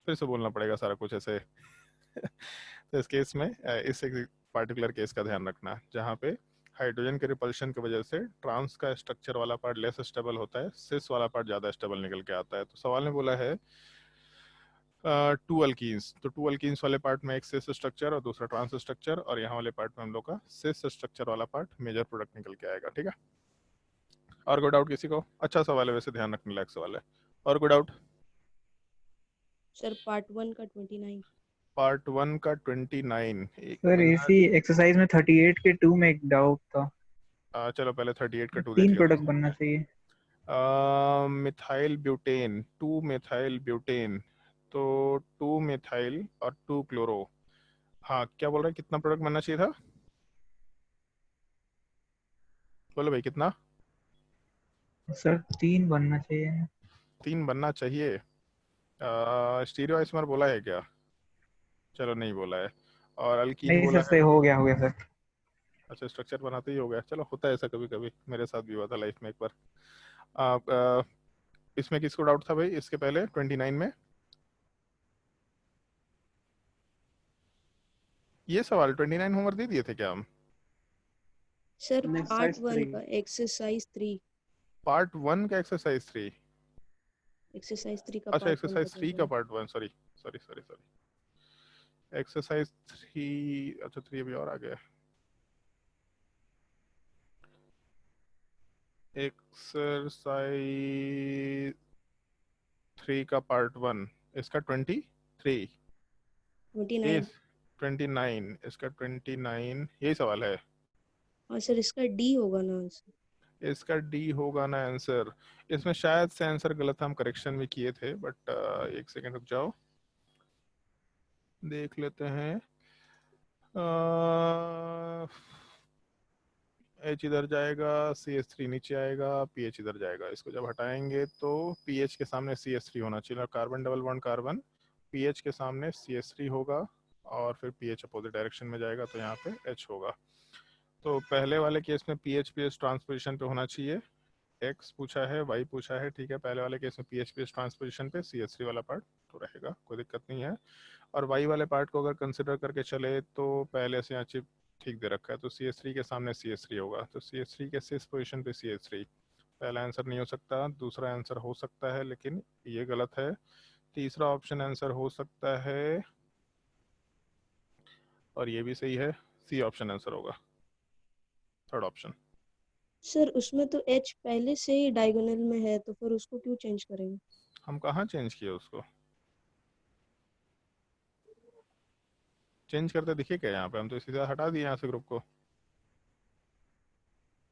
फिर से बोलना पड़ेगा सारा कुछ ऐसे। तो इस केस में इस एक पार्टिकुलर केस का ध्यान रखना जहाँ पे हाइड्रोजन के रिपल्शन की वजह से ट्रांस का स्ट्रक्चर वाला पार्ट लेस स्टेबल होता है, सिस वाला पार्ट ज़्यादा स्टेबल निकल के आता है। तो सवाल में बोला है टू अल्कीन्स, तो टू अल्कीन्स वाले पार्ट में एक सिस स्ट्रक्चर और दूसरा ट्रांस स्ट्रक्चर, और यहाँ वाले पार्ट में हम लोग का सिस स्ट्रक्चर वाला पार्ट मेजर प्रोडक्ट निकल के आएगा। ठीक है, और कोई डाउट किसी को? अच्छा सवाल है वैसे, ध्यान रखने लायक सवाल है। और कोई डाउट? सर पार्ट 1 का 29। पार्ट 1 का 29 एक सर मिनट। इसी एक्सरसाइज में 38 के 2 में एक डाउट था। चलो पहले 38 का 2 देख 3 लेते प्रोडक्ट हैं। बनना चाहिए। मिथाइल ब्यूटेन, 2 मिथाइल ब्यूटेन, तो 2 मिथाइल और 2 क्लोरो। हाँ क्या बोल रहे हैं, कितना प्रोडक्ट बनना चाहिए था? बोलो भाई कितना? सर 3 बनना चाहिए। 3 बनना चाहिए। स्टीरियो आइसोमर बोला है क्या? चलो नहीं बोला है। और अल्कीन नहीं बोला सर, है। से हो गया सर। अच्छा स्ट्रक्चर बनाते ही हो गया, चलो होता है ऐसा कभी कभी, मेरे साथ भी हुआ था लाइफ में एक बार। आप इसमें किसको डाउट था भाई इसके पहले 29 में? ये सवाल 29 होमवर्क दे दिए थे क्या हम? Sir part exercise 1 3। का एक्सरसाइज 3। पार्ट 1 का एक्सरसाइज 3? एक्सरसाइज 3 का अच्छा पार्ट 1 एक्सरसाइज 3 बताइए का ना। Part 1, sorry sorry sorry sorry. Exercise 3, अच्छा 3 अभी और आ गया। एक्सरसाइज 3 का पार्ट 1, इसका 23, ये 29। 29, इसका 29, यही सवाल है। हाँ सर, इसका डी होगा ना आंसर। इसका डी होगा ना आंसर? इसमें शायद से आंसर गलत था, हम करेक्शन भी किए थे, बट एक सेकंड रुक जाओ देख लेते हैं। एच इधर जाएगा, CH3 नीचे आएगा, पीएच इधर जाएगा। इसको जब हटाएंगे तो पीएच के सामने CH3 होना चाहिए, carbon double bond carbon, pH के सामने CH3 होगा, और फिर पीएच अपोजिट डायरेक्शन में जाएगा तो यहाँ पे H होगा। तो पहले वाले केस में पीएच पीएच ट्रांसपोजिशन पे होना चाहिए, एक्स पूछा है, वाई पूछा है, ठीक है। पहले वाले केस में पीएच पीएच ट्रांसपोजिशन पे CH3 वाला पार्ट तो रहेगा, कोई दिक्कत नहीं है। और वाई वाले पार्ट को अगर कंसिडर करके चले तो पहले से यहाँ चिप ठीक दे रखा है, तो CH3 के सामने CH3 होगा, तो CH3 के सिस पोजिशन पे CH3। पहला आंसर नहीं हो सकता, दूसरा आंसर हो सकता है लेकिन ये गलत है। तीसरा ऑप्शन आंसर हो सकता है और ये भी सही है, सी ऑप्शन आंसर होगा, थर्ड ऑप्शन। सर उसमें तो एच पहले से ही डायगोनल में है, तो फिर उसको क्यों चेंज करेंगे? हम कहाँ चेंज किए उसको? चेंज करते दिखे क्या यहाँ पे? हम तो सीधा हटा दिए यहाँ से ग्रुप को।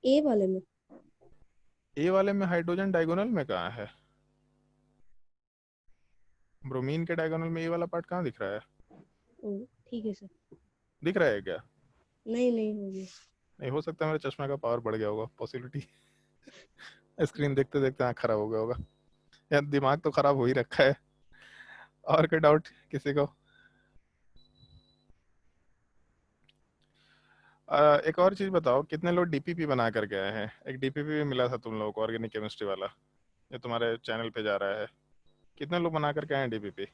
ए वाले में। ए वाले में हाइड्रोजन डायगोनल में कहाँ है? ब्रोमीन के डायगोनल में ए वाला पार्ट कहाँ दिख रहा है? ओ ठीक है सर। दिख रहा है क्या? नहीं नहीं हो गया। नहीं हो सकता मेरे चश्मे का पावर बढ़ गया होगा, पॉसिबिलिटी। स्क्रीन देखते देखते आँख खराब हो गया होगा, या दिमाग तो खराब हो ही रखा है। और कोई डाउट किसी को? एक और चीज बताओ, कितने लोग डीपीपी बना कर गए हैं? एक डीपीपी भी मिला था तुम लोगों को, ऑर्गेनिक केमिस्ट्री वाला, ये तुम्हारे चैनल पे जा रहा है। कितने लोग बना करके आए हैं डीपीपी?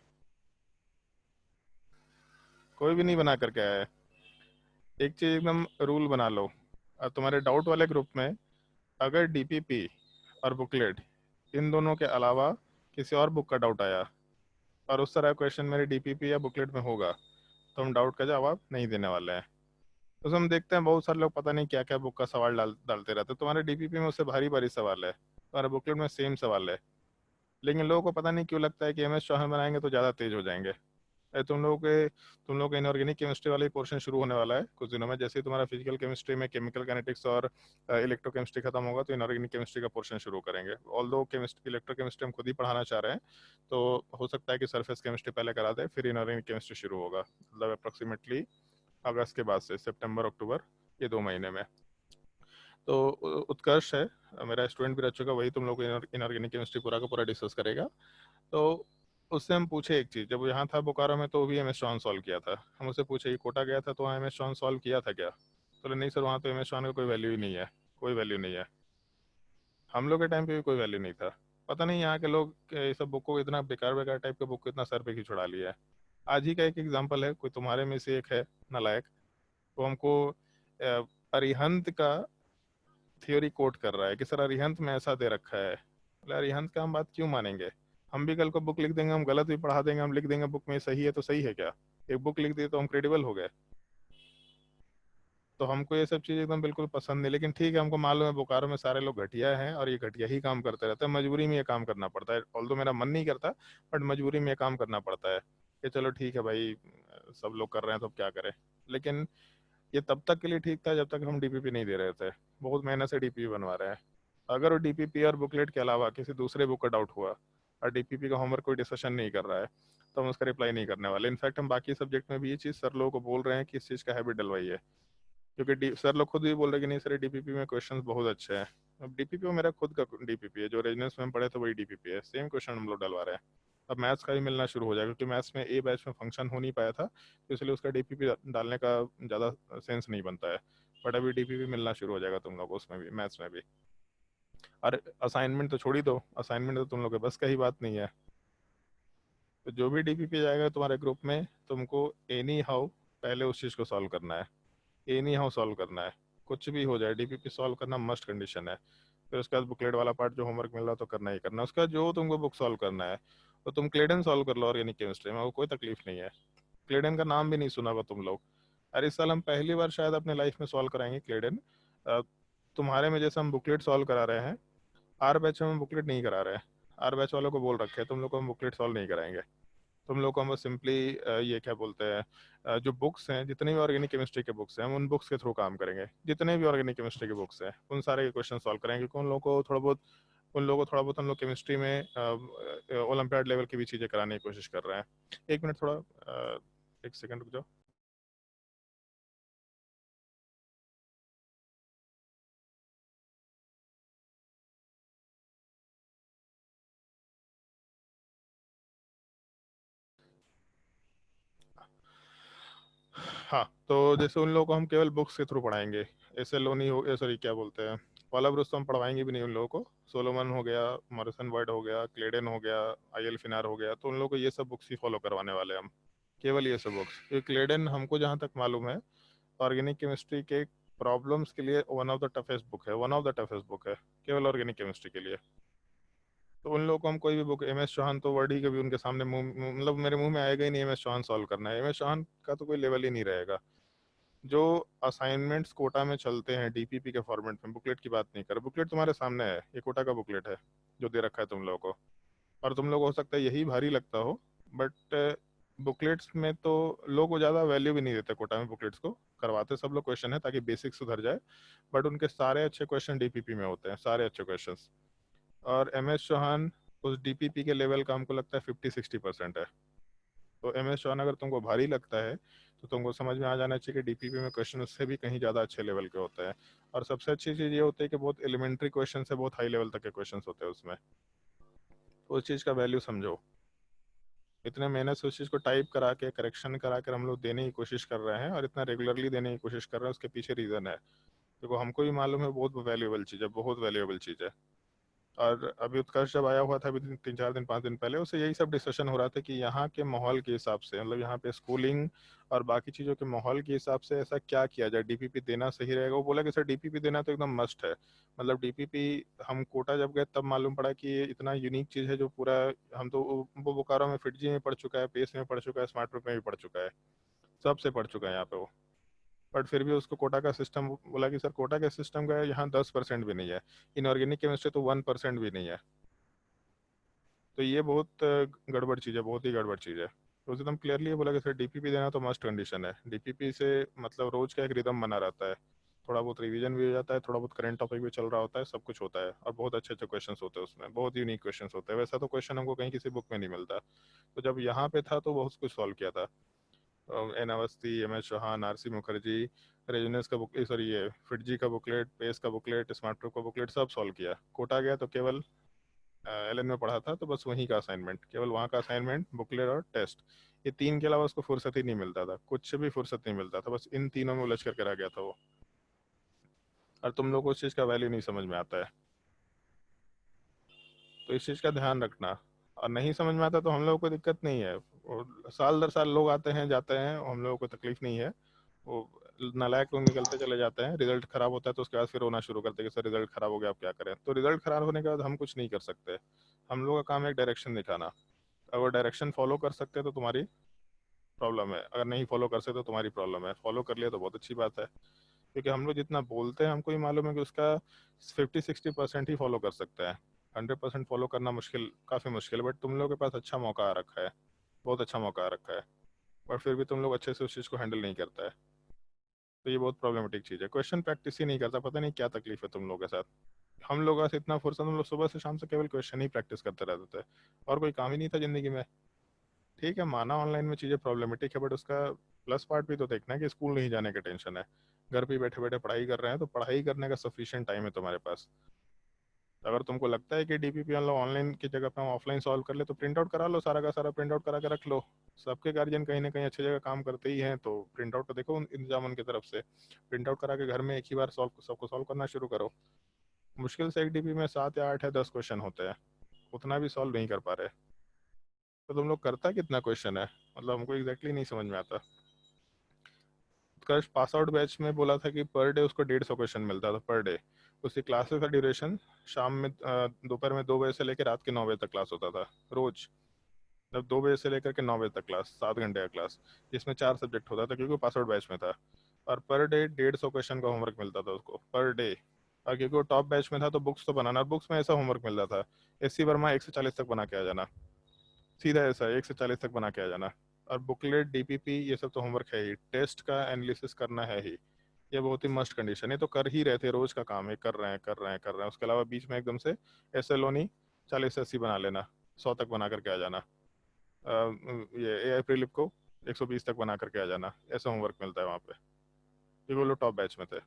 कोई भी नहीं बना करके आया है? एक चीज एकदम रूल बना लो, तुम्हारे डाउट वाले ग्रुप में अगर डीपीपी और बुकलेट इन दोनों के अलावा किसी और बुक का डाउट आया और उस तरह क्वेश्चन मेरे डीपीपी या बुकलेट में होगा तो हम डाउट का जवाब नहीं देने वाले हैं। तो हम देखते हैं बहुत सारे लोग पता नहीं क्या क्या बुक का सवाल डालते रहते हैं। तुम्हारे डीपीपी में उससे भारी भारी सवाल है, तुम्हारे बुकलेट में सेम सवाल है, लेकिन लोगों को पता नहीं क्यों लगता है कि MS चौहान बनाएंगे तो ज़्यादा तेज हो जाएंगे। तुम लोग का इनऑर्गेनिक केमिस्ट्री वाला ही पोर्शन शुरू होने वाला है कुछ दिनों में। जैसे ही तुम्हारा फिजिकल केमिस्ट्री में केमिकल काइनेटिक्स और इलेक्ट्रोकेमिस्ट्री खत्म होगा तो इनऑर्गेनिक केमिस्ट्री का पोर्शन शुरू करेंगे। ऑल दो केमिस्ट्री इलेक्ट्रोकेमिस्ट्री हम खुद ही पढ़ाना चाह रहे हैं, तो हो सकता है कि सरफेस केमिस्ट्री पहले करा दे फिर इनऑर्गेनिक केमिस्ट्री शुरू होगा, मतलब अप्रोक्सीमेटली अगस्त के बाद से, सितंबर अक्टूबर, ये 2 महीने में। तो उत्कर्ष है मेरा स्टूडेंट भी रह चुका, वही तुम लोग को इनऑर्गेनिक केमिस्ट्री पूरा का पूरा डिस्कस करेगा। तो उससे हम पूछे एक चीज़, जब वो यहाँ था बोकारो में तो भी MS चौहान सॉल्व किया था, हम उससे पूछे कि कोटा गया था तो वहाँ MS चौहान सॉल्व किया था क्या? तो नहीं सर वहाँ तो MS चौहान का कोई वैल्यू ही नहीं है, कोई वैल्यू नहीं है। हम लोग के टाइम पे भी कोई वैल्यू नहीं था, पता नहीं यहाँ के लोग ये सब बुक को इतना बेकार बेकार टाइप के बुक को इतना सर पे क्यों चढ़ा लिया है। आज ही का एक एग्जांपल है, कोई तुम्हारे में से एक है नालायक, वो हमको अरिहंत का थ्योरी कोट कर रहा है कि सर अरिहंत में ऐसा दे रखा है। बोले अरिहंत का हम बात क्यों मानेंगे? हम भी कल को बुक लिख देंगे, हम गलत भी पढ़ा देंगे, हम लिख देंगे बुक में सही है तो सही है क्या? एक बुक लिख दी तो हम क्रेडिबल हो गए? तो हमको ये सब चीज़ एकदम बिल्कुल पसंद नहीं। लेकिन ठीक है, हमको मालूम है बोकारो में सारे लोग घटिया हैं और ये घटिया ही काम करते रहते हैं, मजबूरी में ये काम करना पड़ता है। ऑल्दो मेरा मन नहीं करता, बट मजबूरी में ये काम करना पड़ता है कि चलो ठीक है भाई, सब लोग कर रहे हैं तो अब क्या करें। लेकिन ये तब तक के लिए ठीक था जब तक हम डीपीपी नहीं दे रहे थे। बहुत मेहनत से डीपीपी बनवा रहे हैं। अगर वो डीपीपी और बुकलेट के अलावा किसी दूसरे बुक का डाउट हुआ और डीपीपी का होमवर्क कोई डिस्कशन नहीं कर रहा है तो हम उसका रिप्लाई नहीं करने वाले। इनफैक्ट हम बाकी सब्जेक्ट में भी ये चीज़ सर लोगों को बोल रहे हैं कि इस चीज़ का हैबिट डलवाइए, क्योंकि सर लोग खुद भी बोल रहे हैं कि नहीं सर डीपीपी में क्वेश्चंस बहुत अच्छे हैं। अब डीपीपी में मेरा खुद का डीपीपी है, जो रेजिडेंस में हम पढ़े तो वही डीपीपी है, सेम क्वेश्चन हम लोग डलवा रहे हैं। अब मैथ्स का भी मिलना शुरू हो जाएगा, क्योंकि मैथ्स में ए बैच में फंक्शन हो नहीं पाया था तो इसलिए उसका डीपीपी डालने का ज़्यादा सेंस नहीं बनता है। बट अभी डीपीपी मिलना शुरू हो जाएगा तुम लोग को, उसमें भी मैथ्स में भी। और असाइनमेंट तो छोड़ ही दो, असाइनमेंट तो तुम लोग के बस का ही बात नहीं है। तो जो भी डीपीपी जाएगा तुम्हारे ग्रुप में, तुमको एनी हाउ पहले उस चीज़ को सॉल्व करना है। एनी हाउ सॉल्व करना है, कुछ भी हो जाए डीपीपी सॉल्व करना मस्ट कंडीशन है। फिर उसके बाद बुकलेट वाला पार्ट जो होमवर्क मिल रहा है तो करना ही करना है। उसका जो तुमको बुक सॉल्व करना है तो तुम क्लेडन सॉल्व कर लो ऑर्गेनिक केमिस्ट्री में, वो कोई तकलीफ नहीं है। क्लेडन का नाम भी नहीं सुना होगा तुम लोग। अरे इस साल हम पहली बार शायद अपने लाइफ में सॉल्व कराएंगे क्लेडन। तुम्हारे में जैसे हम बुकलेट सॉल्व करा रहे हैं, आर बैच में हम बुकलेट नहीं करा रहे हैं। आर बैच वालों को बोल रखे हैं तुम लोग को हम बुकलेट सॉल्व नहीं कराएंगे। तुम लोग को हम सिंपली ये क्या बोलते हैं, जो बुक्स हैं, जितनी भी ऑर्गेनिक केमिस्ट्री के बुक्स हैं, हम उन बुक्स के थ्रू काम करेंगे। जितने भी ऑर्गेनिक केमिस्ट्री के बुक्स हैं उन सारे के क्वेश्चन सॉल्व करेंगे, क्योंकि उन लोगों को थोड़ा बहुत हम लोग केमिस्ट्री में ओलंपियाड लेवल की भी चीज़ें कराने की कोशिश कर रहे हैं। एक मिनट, थोड़ा एक सेकंड रुक जाओ। हाँ, तो जैसे उन लोगों को हम केवल बुक्स के थ्रू पढ़ाएंगे। ऐसे लो नहीं हो, सॉरी क्या बोलते हैं, वाला ब्रूस तो हम पढ़वाएंगे भी नहीं उन लोगों को। सोलोमन हो गया, मॉरिसन वर्ड हो गया, क्लेडन हो गया, आईएल फिनार हो गया, तो उन लोगों को ये सब बुक्स ही फॉलो करवाने वाले हैं हम। केवल ये सब बुक्स, ये क्लेडन हमको जहाँ तक मालूम है ऑर्गेनिक केमिस्ट्री के प्रॉब्लम्स के लिए one of the toughest book है, one of the toughest book है केवल ऑर्गेनिक केमिस्ट्री के लिए। तो उन लोगों को हम कोई भी बुक, एम एस चौहान तो वर्ड ही कभी उनके सामने मतलब मेरे मुंह में आएगा ही नहीं एम एस चौहान सॉल्व करना है। एम एस चौहान का तो कोई लेवल ही नहीं रहेगा। जो असाइनमेंट्स कोटा में चलते हैं डीपीपी के फॉर्मेट में, बुकलेट की बात नहीं कर, बुकलेट तुम्हारे सामने है, ये कोटा का बुकलेट है जो दे रखा है तुम लोगों को। और तुम लोग हो सकता है यही भारी लगता हो, बट बुकलेट्स में तो लोग ज़्यादा वैल्यू भी नहीं देते कोटा में बुकलेट्स को। करवाते सब लोग क्वेश्चन है ताकि बेसिक सुधर जाए, बट उनके सारे अच्छे क्वेश्चन डीपीपी में होते हैं, सारे अच्छे क्वेश्चन। और एम एस चौहान उस डीपीपी के लेवल का हमको लगता है 50-60% है। तो एम एस चौहान अगर तुमको भारी लगता है तो तुमको समझ में आ जाना चाहिए कि डीपीपी में क्वेश्चन उससे भी कहीं ज़्यादा अच्छे लेवल के होते हैं। और सबसे अच्छी चीज़ ये होती है कि बहुत एलिमेंट्री क्वेश्चन से बहुत हाई लेवल तक के क्वेश्चन होते हैं उसमें। तो उस चीज़ का वैल्यू समझो। इतने मेहनत से उस चीज़ को टाइप करा के करेक्शन करा कर हम लोग देने की कोशिश कर रहे हैं, और इतना रेगुलरली देने की कोशिश कर रहे हैं, उसके पीछे रीज़न है। देखो हमको भी मालूम है बहुत वैल्यूएबल चीज़ है, बहुत वैल्यूएबल चीज़ है। और अभी उत्कर्ष जब आया हुआ था अभी 3-4 दिन 5 दिन पहले, उससे यही सब डिस्कशन हो रहा था कि यहाँ के माहौल के हिसाब से, मतलब यहाँ पे स्कूलिंग और बाकी चीज़ों के माहौल के हिसाब से ऐसा क्या किया जाए, डीपीपी देना सही रहेगा। वो बोला कि सर डीपीपी देना तो एकदम मस्ट है। मतलब डीपीपी, हम कोटा जब गए तब मालूम पड़ा कि ये इतना यूनिक चीज़ है जो पूरा, हम तो वो बोकारो में फिटजी में पढ़ चुका है, पेस में पढ़ चुका है, स्मार्ट ग्रुप में भी पढ़ चुका है, सबसे पढ़ चुका है यहाँ पे वो। बट फिर भी उसको कोटा का सिस्टम बोला कि सर कोटा के सिस्टम का यहाँ 10% भी नहीं है, इनऑर्गेनिक केमिस्ट्री तो 1% भी नहीं है। तो ये बहुत गड़बड़ चीज़ है, बहुत ही गड़बड़ चीज़ है। तो उसे एकदम क्लियरली ये बोला कि सर डीपीपी देना तो मस्ट कंडीशन है। डीपीपी से मतलब रोज का एक रिदम बना रहता है, थोड़ा बहुत रिवीजन भी हो जाता है, थोड़ा बहुत करंट टॉपिक भी चल रहा होता है, सब कुछ होता है, और बहुत अच्छे अच्छे क्वेश्चन होते हैं उसमें, बहुत यूनिक क्वेश्चन होते हैं। वैसा तो क्वेश्चन हमको कहीं किसी बुक में नहीं मिलता। तो जब यहाँ पे था तो बहुत कुछ सॉल्व किया था। N Awasthi, M S Chauhan, R C Mukherjee, Resonance का बुक, सॉरी ये फिटजी का बुकलेट, पेस का बुकलेट, स्मार्ट ट्रूप का बुकलेट, सब सॉल्व किया। कोटा गया तो केवल एलन में पढ़ा था तो बस वहीं का असाइनमेंट, केवल वहाँ का असाइनमेंट, बुकलेट और टेस्ट, ये तीन के अलावा उसको फुर्सत ही नहीं मिलता था, कुछ भी फुर्सत नहीं मिलता था, बस इन तीनों में उलझ करके रह गया था वो। और तुम लोग को उस चीज़ का वैल्यू नहीं समझ में आता है। तो इस चीज़ का ध्यान रखना। और नहीं समझ में आता तो हम लोगों को दिक्कत नहीं है, और साल दर साल लोग आते हैं जाते हैं, हम लोगों को तकलीफ नहीं है। वो नालायक लोग निकलते चले जाते हैं, रिजल्ट खराब होता है तो उसके बाद फिर रोना शुरू करते हैं कि सर रिजल्ट खराब हो गया, आप क्या करें। तो रिजल्ट खराब होने के बाद हम कुछ नहीं कर सकते, हम लोगों का काम है एक डायरेक्शन दिखाना। अगर डायरेक्शन फॉलो कर सकते हैं तो तुम्हारी प्रॉब्लम है, अगर नहीं फॉलो कर सकते तो तुम्हारी प्रॉब्लम है। फॉलो कर लिया तो बहुत अच्छी बात है, क्योंकि हम लोग जितना बोलते हैं हमको ही मालूम है कि उसका 50-60% ही फॉलो कर सकते हैं। 100% फॉलो करना मुश्किल, काफ़ी मुश्किल है। बट तुम लोगों के पास अच्छा मौका आ रखा है, बहुत अच्छा मौका आ रखा है, बट फिर भी तुम लोग अच्छे से उस चीज़ को हैंडल नहीं करता है। तो ये बहुत प्रॉब्लमेटिक चीज़ है। क्वेश्चन प्रैक्टिस ही नहीं करता, पता नहीं क्या तकलीफ है तुम लोगों के साथ। हम लोगों से इतना फुर्सत, हम लोग सुबह से शाम से केवल क्वेश्चन ही प्रैक्टिस करते रहते थे, और कोई काम ही नहीं था ज़िंदगी में। ठीक है, माना ऑनलाइन में चीज़ें प्रॉब्लमेटिक है, बट उसका प्लस पार्ट भी तो देखना है कि स्कूल नहीं जाने का टेंशन है, घर पे बैठे बैठे पढ़ाई कर रहे हैं, तो पढ़ाई करने का सफिशिएंट टाइम है तुम्हारे पास। अगर तुमको लगता है कि डीपीपी हम लोग ऑनलाइन की जगह पे हम ऑफलाइन सॉल्व कर ले, तो प्रिंट आउट करा लो, सारा का सारा प्रिंट आउट करा के रख लो। सबके गार्जियन कहीं ना कहीं अच्छी जगह काम करते ही हैं, तो प्रिंट आउट तो देखो इंतजाम उनकी तरफ से, प्रिंट आउट करा के घर में एक ही बार सॉल्व, सबको सॉल्व करना शुरू करो। मुश्किल से एक डीपी में 7 या 8 या 10 क्वेश्चन होते हैं, उतना भी सॉल्व नहीं कर पा रहे। तो तुम लोग करता कितना क्वेश्चन है, मतलब हमको एग्जैक्टली नहीं समझ में आता। उत्कर्ष पास आउट बैच में बोला था कि पर डे उसको 150 क्वेश्चन मिलता था पर डे। उसकी क्लासेस का ड्यूरेशन शाम में दोपहर में 2 बजे से लेकर रात के 9 बजे तक क्लास होता था रोज। मतलब 2 बजे से लेकर के 9 बजे तक क्लास, 7 घंटे का क्लास, जिसमें 4 सब्जेक्ट होता था क्योंकि पास आउट बैच में था। और पर डे 150 क्वेश्चन का होमवर्क मिलता था उसको पर डे। और क्योंकि वो टॉप बैच में था तो बुक्स तो बनाना, बुक्स में ऐसा होमवर्क मिलता था, एस सी वर्मा 1 से 40 तक बना के आ जाना, सीधा ऐसा 1 से 40 तक बना के आ जाना। और बुकलेट डीपीपी ये सब तो होमवर्क है ही, टेस्ट का एनालिसिस करना है ही, ये बहुत ही मस्ट कंडीशन है। तो कर ही रहे थे, रोज का काम है, कर रहे हैं कर रहे हैं कर रहे हैं। उसके अलावा बीच में एकदम से एस एल नहीं 40 से 80 बना लेना, 100 तक बना करके आ जाना। ये ए प्रीलिप को 120 तक बना करके आ जाना, ऐसा होमवर्क मिलता है वहाँ पे, क्योंकि वो लोग टॉप बैच में थे।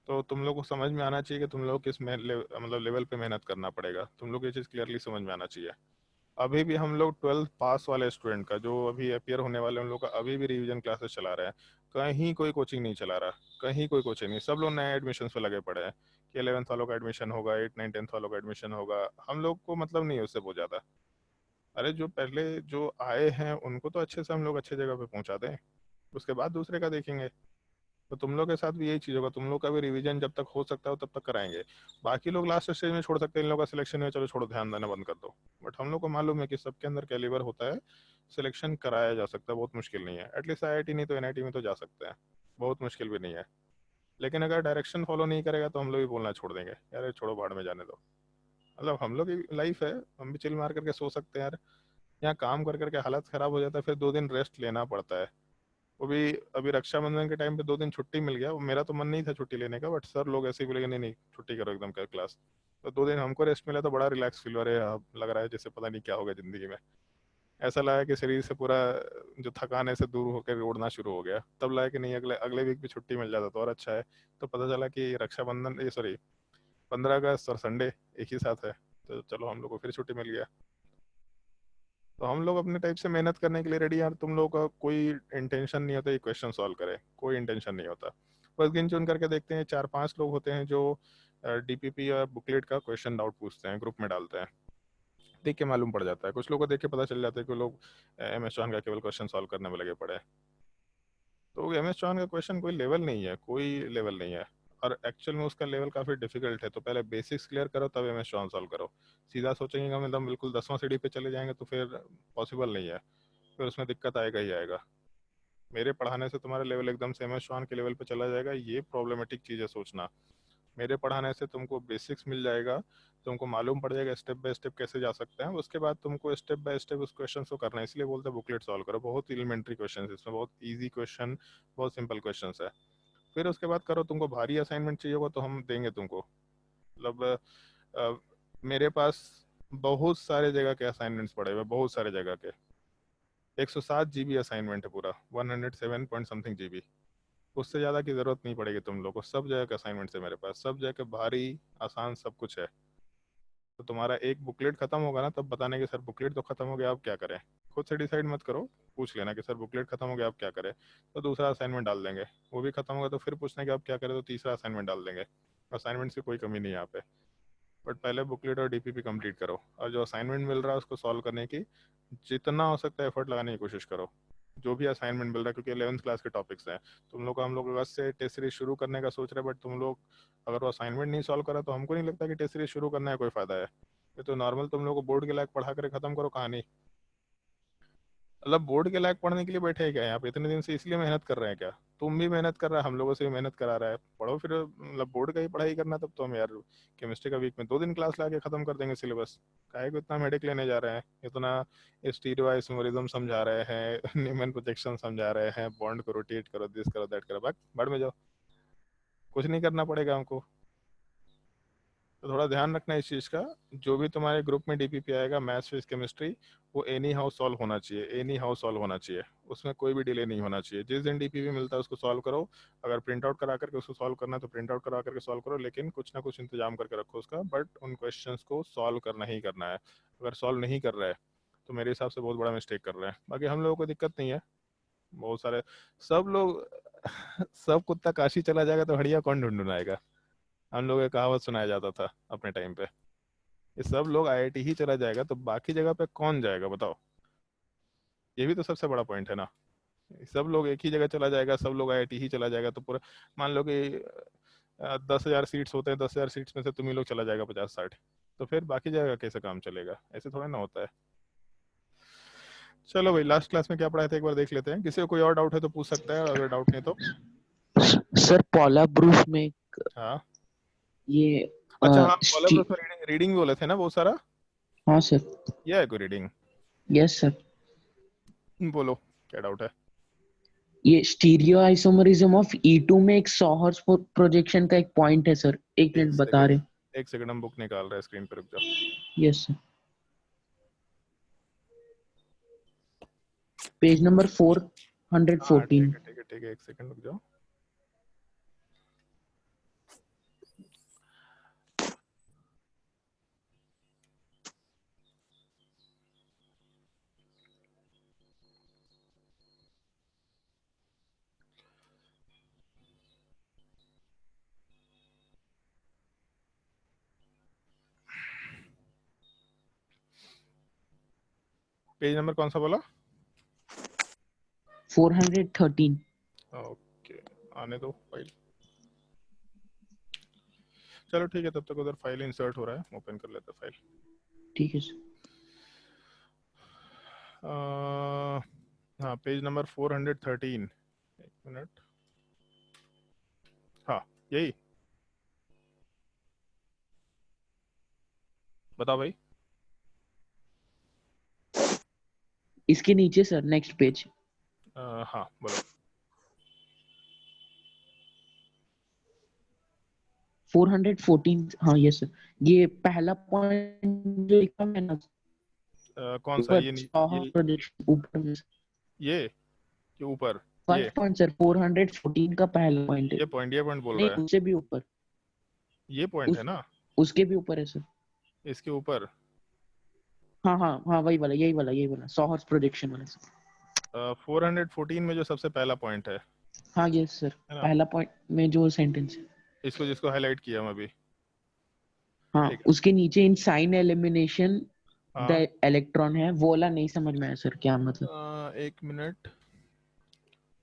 तो तुम लोग को समझ में आना चाहिए कि तुम लोग किस मतलब लेवल पे मेहनत करना पड़ेगा, तुम लोग ये चीज़ क्लियरली समझ में आना चाहिए। अभी भी हम लोग 12th पास वाले स्टूडेंट का, जो अभी अपियर होने वाले उन लोग का अभी भी रिवीजन क्लासेस चला रहे हैं। कहीं कोई कोचिंग नहीं चला रहा, कहीं कोई कोचिंग नहीं, सब लोग नए एडमिशन पे लगे पड़े हैं कि 11th वालों का एडमिशन होगा, 8 9 10th वालों का एडमिशन होगा। हम लोग को मतलब नहीं है उससे बहुत ज़्यादा। अरे जो पहले जो आए हैं उनको तो अच्छे से हम लोग अच्छे जगह पे पहुंचा दें, उसके बाद दूसरे का देखेंगे। तो तुम लोग के साथ भी यही चीज़ होगा, तुम लोग का भी रिवीजन जब तक हो सकता है तब तक कराएंगे। बाकी लोग लास्ट स्टेज में छोड़ सकते हैं, इन लोगों का सिलेक्शन में चलो छोड़ो, ध्यान देना बंद कर दो। बट हम लोग को मालूम है कि सबके अंदर कैलिबर होता है, सिलेक्शन कराया जा सकता है, बहुत मुश्किल नहीं है। एटलीस्ट आईआईटी नहीं तो एनआईटी में तो जा सकते हैं, बहुत मुश्किल भी नहीं है। लेकिन अगर डायरेक्शन फॉलो नहीं करेगा तो हम लोग भी बोलना छोड़ देंगे, यार ये छोड़ो भाड़ में जाने दो। मतलब हम लोग की लाइफ है, हम भी चिल मार करके सो सकते हैं यार। यहाँ काम कर करके हालत खराब हो जाता है, फिर 2 दिन रेस्ट लेना पड़ता है। वो भी अभी रक्षाबंधन के टाइम पे 2 दिन छुट्टी मिल गया, वो मेरा तो मन नहीं था छुट्टी लेने का, बट सर लोग ऐसे ही बोले कि नहीं नहीं छुट्टी करो एकदम कर क्लास। तो 2 दिन हमको रेस्ट मिला तो बड़ा रिलैक्स फील हो रहा है, अब लग रहा है जैसे पता नहीं क्या होगा जिंदगी में। ऐसा लगा कि शरीर से पूरा जो थकान है से दूर होकर उड़ना शुरू हो गया। तब लगा कि नहीं अगले अगले वीक भी छुट्टी मिल जाता तो और अच्छा है। तो पता चला कि रक्षाबंधन, ये सॉरी 15 अगस्त और संडे एक ही साथ है, तो चलो हम लोग को फिर छुट्टी मिल गया। तो हम लोग अपने टाइप से मेहनत करने के लिए रेडी यार। तुम लोगों का कोई इंटेंशन नहीं होता ये क्वेश्चन सॉल्व करे, कोई इंटेंशन नहीं होता। बस गिन चुन करके देखते हैं, 4 5 लोग होते हैं जो डीपीपी या बुकलेट का क्वेश्चन डाउट पूछते हैं, ग्रुप में डालते हैं, देख के मालूम पड़ जाता है। कुछ लोगों को देख के पता चल जाता है कि लोग एम एस चौहान का केवल क्वेश्चन सॉल्व करने में लगे पड़े हैं। तो एम एस चौहान का क्वेश्चन कोई लेवल नहीं है, कोई लेवल नहीं है। और एक्चुअल में उसका लेवल काफ़ी डिफिकल्ट है, तो पहले बेसिक्स क्लियर करो तब एम एस चौहान सॉल्व करो। सीधा सोचेंगे कि हम एकदम बिल्कुल 10वां सीढ़ी पे चले जाएंगे तो फिर पॉसिबल नहीं है, फिर उसमें दिक्कत आएगा ही आएगा। मेरे पढ़ाने से तुम्हारा लेवल एकदम से एम एस चौहान के लेवल पे चला जाएगा, ये प्रॉब्लमेटिक चीज़ है सोचना। मेरे पढ़ाने से तुमको बेसिक्स मिल जाएगा, तुमको मालूम पड़ जाएगा स्टेप बाय स्टेप कैसे जा सकते हैं। उसके बाद तुमको स्टेप बाय स्टेप उस क्वेश्चन को करना है, इसलिए बोलते हैं बुकलेट सॉल्व करो। बहुत एलिमेंट्री क्वेश्चन है इसमें, बहुत ईजी क्वेश्चन, बहुत सिंपल क्वेश्चन है। फिर उसके बाद करो, तुमको भारी असाइनमेंट चाहिए होगा तो हम देंगे तुमको। मतलब अ, मेरे पास बहुत सारे जगह के असाइनमेंट्स पड़े हुए, बहुत सारे जगह के। 107 GB असाइनमेंट है पूरा, 107 पॉइंट समथिंग GB। उससे ज़्यादा की ज़रूरत नहीं पड़ेगी तुम लोग को, सब जगह के असाइनमेंट्स है मेरे पास, सब जगह के भारी आसान सब कुछ है। तो तुम्हारा एक बुकलेट खत्म होगा ना तब बताने कि सर बुकलेट तो खत्म हो गया अब क्या करें। खुद से डिसाइड मत करो, पूछ लेना कि सर बुकलेट खत्म हो गया अब क्या करें, तो दूसरा असाइनमेंट डाल देंगे। वो भी खत्म होगा तो फिर पूछना कि अब क्या करें, तो तीसरा असाइनमेंट डाल देंगे। असाइनमेंट्स की कोई कमी नहीं है यहाँ पे, बट पहले बुकलेट और डीपीपी कंप्लीट करो, और जो असाइनमेंट मिल रहा है उसको सॉल्व करने की जितना हो सकता है एफर्ट लगाने की कोशिश करो। जो भी असाइनमेंट मिल रहा है, क्योंकि 11th क्लास के टॉपिक्स हैं, तुम लोग हम लोग अगस्त से टेस्ट सीरीज शुरू करने का सोच रहे हैं, बट तुम लोग अगर वो असाइनमेंट नहीं सॉल्व करा तो हमको नहीं लगता कि टेस्ट सीरीज शुरू करने का कोई फायदा है। ये तो नॉर्मल तुम लोग को बोर्ड के लायक पढ़ा कर खत्म करो कहानी। मतलब बोर्ड के लायक पढ़ने के लिए बैठे हैं क्या यहाँ पे इतने दिन से, इसलिए मेहनत कर रहे हैं क्या? तुम भी मेहनत कर रहा है, हम लोगों से भी मेहनत करा रहा है, पढ़ो फिर। मतलब बोर्ड का ही पढ़ाई करना तब तो हम यार केमिस्ट्री का वीक में 2 दिन क्लास लाके खत्म कर देंगे सिलेबस। काहे को इतना हेडेक लेने जा रहे हैं, इतना स्टीरियो आइसोमरिज्म समझा रहे हैं न्यूमैन प्रोजेक्शन समझा रहे हैं, बॉन्ड को रोटेट करो, दिस करो, दैट करो, भाग बाढ़ में जाओ, कुछ नहीं करना पड़ेगा हमको। तो थोड़ा ध्यान रखना इस चीज़ का। जो भी तुम्हारे ग्रुप में डीपीपी आएगा, मैथ्स फिजिक्स केमिस्ट्री, वो एनी हाउ सॉल्व होना चाहिए, एनी हाउ सॉल्व होना चाहिए, उसमें कोई भी डिले नहीं होना चाहिए। जिस दिन डीपीपी मिलता है उसको सॉल्व करो। अगर प्रिंट आउट करा करके उसको सॉल्व करना है तो प्रिंट आउट करा करके सॉल्व करो, लेकिन कुछ ना कुछ इंतजाम करके रखो उसका, बट उन क्वेश्चंस को सॉल्व करना ही करना है। अगर सॉल्व नहीं कर रहा है तो मेरे हिसाब से बहुत बड़ा मिस्टेक कर रहे हैं। बाकी हम लोगों को दिक्कत नहीं है, बहुत सारे सब लोग सब कुत्ता काशी चला जाएगा तो हड़िया कौन ढूंढूंगा। हम लोग एक कहावत सुनाया जाता था अपने टाइम पे, ये सब लोग आईआईटी ही चला जाएगा तो बाकी जगह पे कौन जाएगा बताओ। ये भी तो सबसे बड़ा पॉइंट है ना। सब लोग एक ही जगह चला जाएगा, सब लोग आईआईटी ही चला जाएगा तो पूरा मान लो कि 10,000 सीट्स होते हैं, 10,000 सीट्स में से तुम ही लोग चला जाएगा 50-60, तो फिर बाकी जगह कैसे काम चलेगा? ऐसे थोड़ा ना होता है। चलो भाई, लास्ट क्लास में क्या पढ़ाया था एक बार देख लेते हैं। किसी को कोई और डाउट है तो पूछ सकता है, अगर डाउट नहीं तो। सर पॉला प्रूफ में हाँ ये अच्छा, हाँ स्टी कॉलम रीडिंग रीडिंग भी बोले थे ना बहुत सारा। हाँ सर। यह है कोई रीडिंग? Yes sir. बोलो क्या डाउट है। ये स्टीरियो आइसोमरिज्म ऑफ E2 में एक सॉहर्स प्रोजेक्शन का एक पॉइंट है सर, एक एक मिनट बता सेकंड, रहे। एक सेकंड, हम बुक निकाल रहे हैं, स्क्रीन पर रुक जाओ। Yes sir. पेज नंबर हाँ 414। ठीक है ठीक है ठीक है, एक सेकंड रुक जाओ। पेज नंबर कौन सा बोला? 413। ओके, आने दो फाइल। चलो ठीक है, तब तक उधर फाइल इंसर्ट हो रहा है, ओपन कर लेते हैं फाइल। ठीक है सर। हाँ पेज नंबर 413, एक मिनट। हाँ यही, बताओ भाई। इसके नीचे सर नेक्स्ट पेज। हाँ बोलो। 414। हाँ यस सर। ये पहला पॉइंट जो लिखा है ना कौन सा? ऊपर, ये नहीं, सॉहर्स प्रोजेक्शन ऊपर में। ये के ऊपर? ये फर्स्ट पॉइंट सर 414 का पहला पॉइंट है। ये पॉइंट बोल नहीं रहा है? उससे भी ऊपर, ये पॉइंट है उस ना? उसके भी ऊपर है सर। इसके ऊपर हाँ हाँ हाँ वही वाला, यही वाला सॉहर्स प्रोजेक्शन वाला सर। 414 में जो सबसे पहला पॉइंट हाँ यस सर। है ना, पहला पॉइंट में जो सेंटेंस है। इसको जिसको हाईलाइट किया हम अभी, हाँ ठीक है। उसके नीचे इन साइन एलिमिनेशन द हाँ इलेक्ट्रॉन है, वो वाला नहीं समझ में आया सर क्या मतलब। एक मिनट।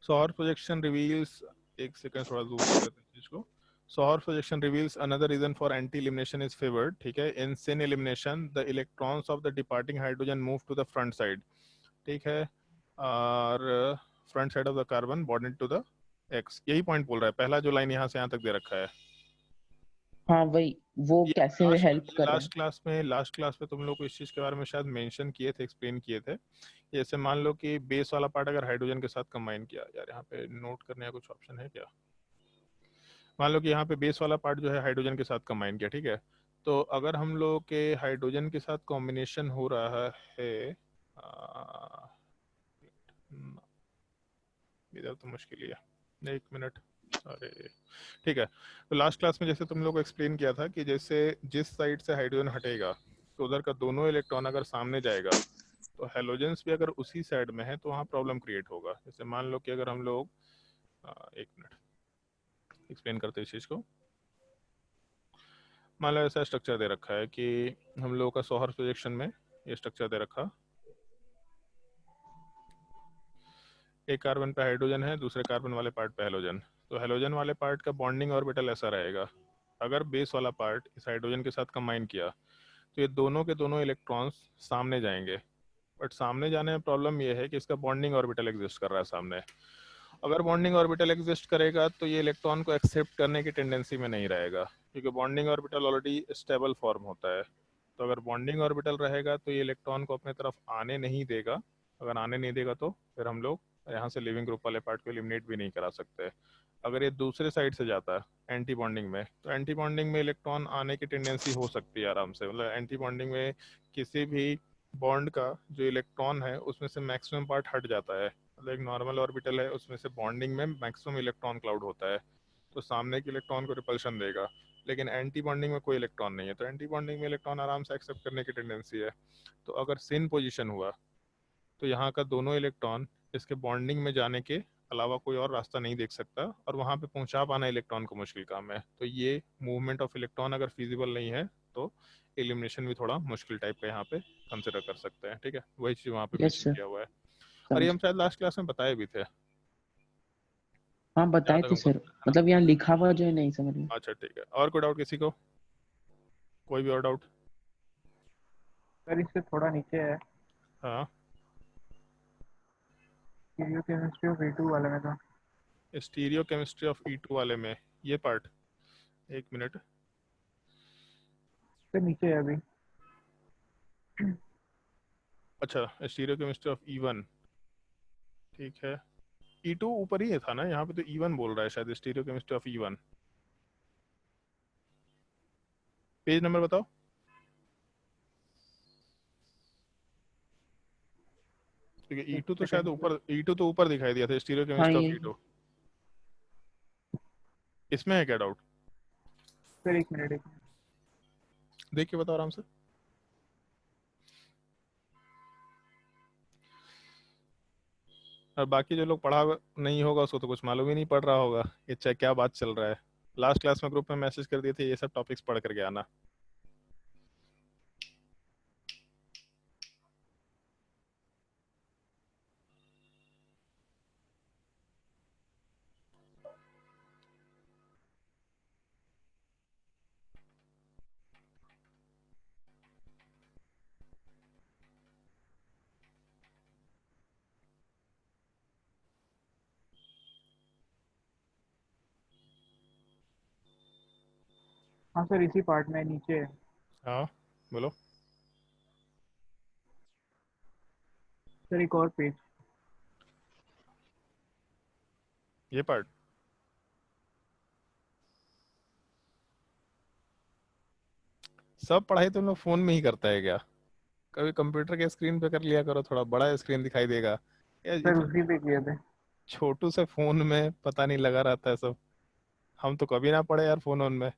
सौर प्रोजेक्शन रिवील्स, एक सेकंड थोड़ा जूम कर लेते हैं चीज को। Sawhorse projection reveals another reason for anti elimination is favoured, ठीक है। In syn elimination the electrons of the departing hydrogen move to the front side, ठीक है, और front side of the carbon bonded to the X. यही point बोल रहा है, पहला जो लाइन यहाँ से यहाँ तक दे रखा है। हाँ वही, वो ये कैसे हेल्प कर रहा है। लास्ट क्लास में तुम लोग को इस चीज के बारे में शायद मेंशन किए थे, एक्सप्लेन किए थे। जैसे मान लो कि बेस वाला पार्ट अगर हाइड्रोजन के साथ कंबाइन किया, यार यहाँ पे नोट करने का कुछ ऑप्शन है क्या? मान लो कि यहाँ पे बेस वाला पार्ट जो है हाइड्रोजन के साथ कंबाइन किया, ठीक है। तो अगर हम लोग के हाइड्रोजन के साथ कॉम्बिनेशन हो रहा है, आ, इधर तो मुश्किल ही है, एक मिनट। अरे ठीक है, तो लास्ट क्लास में जैसे तुम लोग को एक्सप्लेन किया था कि जैसे जिस साइड से हाइड्रोजन हटेगा तो उधर का दोनों इलेक्ट्रॉन अगर सामने जाएगा तो हेलोजेंस भी अगर उसी साइड में है तो वहाँ प्रॉब्लम क्रिएट होगा। जैसे मान लो कि अगर हम लोग एक मिनट एक्सप्लेन करते हैं इस चीज़ को। मान लो ऐसा स्ट्रक्चर दे रखा है कि हम लोगों का सौहर्स प्रोजेक्शन में ये स्ट्रक्चर दे रखा, एक कार्बन पे हाइड्रोजन है, दूसरे कार्बन वाले पार्ट पे हेलोजन। तो हेलोजन वाले पार्ट का बॉन्डिंग ऑर्बिटल ऐसा रहेगा, अगर बेस वाला पार्ट इस हाइड्रोजन के साथ कंबाइन किया तो ये दोनों के दोनों इलेक्ट्रॉन्स सामने जाएंगे। बट सामने जाने में प्रॉब्लम ये है कि इसका बॉन्डिंग ऑर्बिटल एग्जिस्ट कर रहा है सामने। अगर बॉन्डिंग ऑर्बिटल एग्जिस्ट करेगा तो ये इलेक्ट्रॉन को एक्सेप्ट करने की टेंडेंसी में नहीं रहेगा, क्योंकि bonding orbital already stable form होता है। तो अगर बॉन्डिंग ऑर्बिटल रहेगा तो ये इलेक्ट्रॉन को अपने तरफ आने नहीं देगा। अगर आने नहीं देगा तो फिर हम लोग यहाँ से लिविंग ग्रुप वाले पार्ट को एलिमिनेट भी नहीं करा सकते। अगर ये दूसरे साइड से जाता है एंटी बॉन्डिंग में, तो एंटी बॉन्डिंग में इलेक्ट्रॉन आने की टेंडेंसी हो सकती है आराम से। मतलब एंटी बॉन्डिंग में किसी भी बॉन्ड का जो इलेक्ट्रॉन है उसमें से मैक्सिमम पार्ट हट जाता है। मतलब एक नॉर्मल ऑर्बिटल है, उसमें से बॉन्डिंग में मैक्सिमम इलेक्ट्रॉन क्लाउड होता है, तो सामने के इलेक्ट्रॉन को रिपल्शन देगा। लेकिन एंटी बॉन्डिंग में कोई इलेक्ट्रॉन नहीं है, तो एंटी बॉन्डिंग में इलेक्ट्रॉन आराम से एक्सेप्ट करने की टेंडेंसी है। तो अगर सिन पोजिशन हुआ तो यहाँ का दोनों इलेक्ट्रॉन इसके बॉन्डिंग में जाने के अलावा कोई और रास्ता नहीं देख सकता, और वहाँ पे पहुँचा पाना इलेक्ट्रॉन को मुश्किल काम है। तो ये मूवमेंट ऑफ इलेक्ट्रॉन अगर फिजिबल नहीं है तो एलिमिनेशन भी थोड़ा मुश्किल टाइप का यहाँ पे कंसिडर कर सकते हैं। ठीक है, वही चीज़ वहाँ पे यस मेंशन सर, किया हुआ है, और ये समझ। हम शायद लास्ट क्लास में बताए भी थे, हाँ जहाँ बताए तक थे हमको। सर, मतलब यहाँ लिखा हुआ जो है नहीं समझ में। अच्छा ठीक है, और कोई डाउट किसी को? कोई भी और डाउट? सर इससे थोड़ा नीचे है, हाँ, केमिस्ट्री ऑफ E2 वाले में था। स्टीरियो केमिस्ट्री ऑफ E2 वाले में ये पार्ट, एक मिनट। सर नीचे है अभी। अच्छा, स्टीरियो केमिस्ट्री ऑफ E1, ठीक है। E2 ऊपर ही था ना, यहाँ पे तो E1 बोल रहा है शायद, stereo chemistry of E1। Page number बताओ। क्योंकि एक E2 तो शायद सेकंड सर। ऊपर, E2 तो ऊपर दिखाई दिया था, स्टीरियो हाँ केमिस्ट्री ऑफ ये E2। इसमें है क्या डाउट? सर एक मिनट, देख के बताओ आराम से। और बाकी जो लोग पढ़ा नहीं होगा उसको तो कुछ मालूम ही नहीं पड़ रहा होगा ये चाहे क्या बात चल रहा है। लास्ट क्लास में ग्रुप में मैसेज कर दिए थे ये सब टॉपिक्स पढ़ करके आना। हाँ सर इसी पार्ट में नीचे है। हाँ बोलो। सर एक और पेज। ये पार्ट सब पढ़ाई तुम लोग फोन में ही करता है क्या? कभी कंप्यूटर के स्क्रीन पे कर लिया करो, थोड़ा बड़ा स्क्रीन दिखाई देगा यार। ये सर जो उसी पे किए थे। छोटू से फोन में पता नहीं लगा रहता है सब। हम तो कभी ना पढ़े यार फोन वोन में,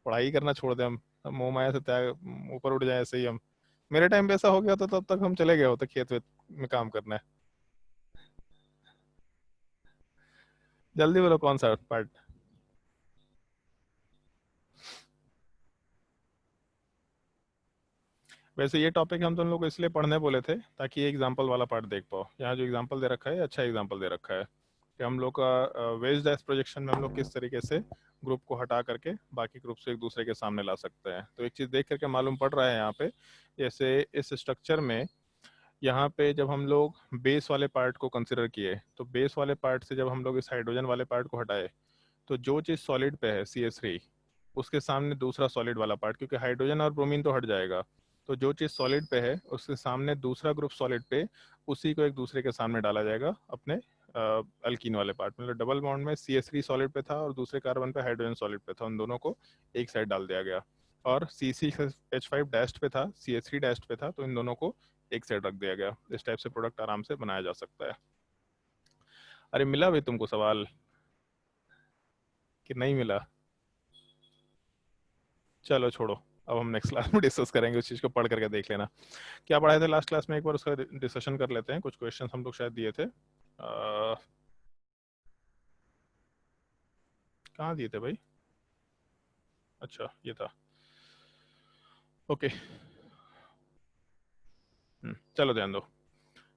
पढ़ाई करना छोड़ दे हम मोह माया से त्याग ऊपर उठ जाए ऐसे ही हम। मेरे टाइम पे ऐसा हो गया होता तब तक हम चले गए होते खेत वेत में काम करने। जल्दी बोलो कौन सा पार्ट? वैसे ये टॉपिक हम तुम लोग को इसलिए पढ़ने बोले थे ताकि ये एग्जाम्पल वाला पार्ट देख पाओ। यहाँ जो एग्जाम्पल दे रखा है अच्छा एग्जाम्पल दे रखा है कि हम लोग का वेज डैश प्रोजेक्शन में हम लोग किस तरीके से ग्रुप को हटा करके बाकी ग्रुप से एक दूसरे के सामने ला सकते हैं। तो एक चीज़ देख करके मालूम पड़ रहा है यहाँ पे, जैसे इस स्ट्रक्चर में यहाँ पे जब हम लोग बेस वाले पार्ट को कंसिडर किए तो बेस वाले पार्ट से जब हम लोग इस हाइड्रोजन वाले पार्ट को हटाए तो जो चीज़ सॉलिड पे है CH3 उसके सामने दूसरा सॉलिड वाला पार्ट, क्योंकि हाइड्रोजन और ब्रोमीन तो हट जाएगा, तो जो चीज़ सॉलिड पे है उसके सामने दूसरा ग्रुप सॉलिड पे, उसी को एक दूसरे के सामने डाला जाएगा अपने अल्कीन वाले पार्ट में। मतलब डबल बॉन्ड में CH3 सॉलिड पे था और दूसरे कार्बन पे हाइड्रोजन सॉलिड पे था, उन दोनों को एक साइड डाल दिया गया। और C6H5 डैश्ड पे था, CH3 डैश्ड पे था, तो इन दोनों को एक साइड रख दिया गया। इस टाइप से प्रोडक्ट आराम से बनाया जा सकता है। अरे मिला भी तुमको सवाल कि नहीं मिला? चलो छोड़ो, अब हम नेक्स्ट क्लास में डिस्कस करेंगे उस चीज़ को, पढ़ करके देख लेना क्या पढ़ाए थे लास्ट क्लास में। एक बार उसका डिस्कशन कर लेते हैं। कुछ क्वेश्चंस हम लोग शायद दिए थे, कहाँ दिए थे भाई? अच्छा ये था। ओके, चलो ध्यान दो।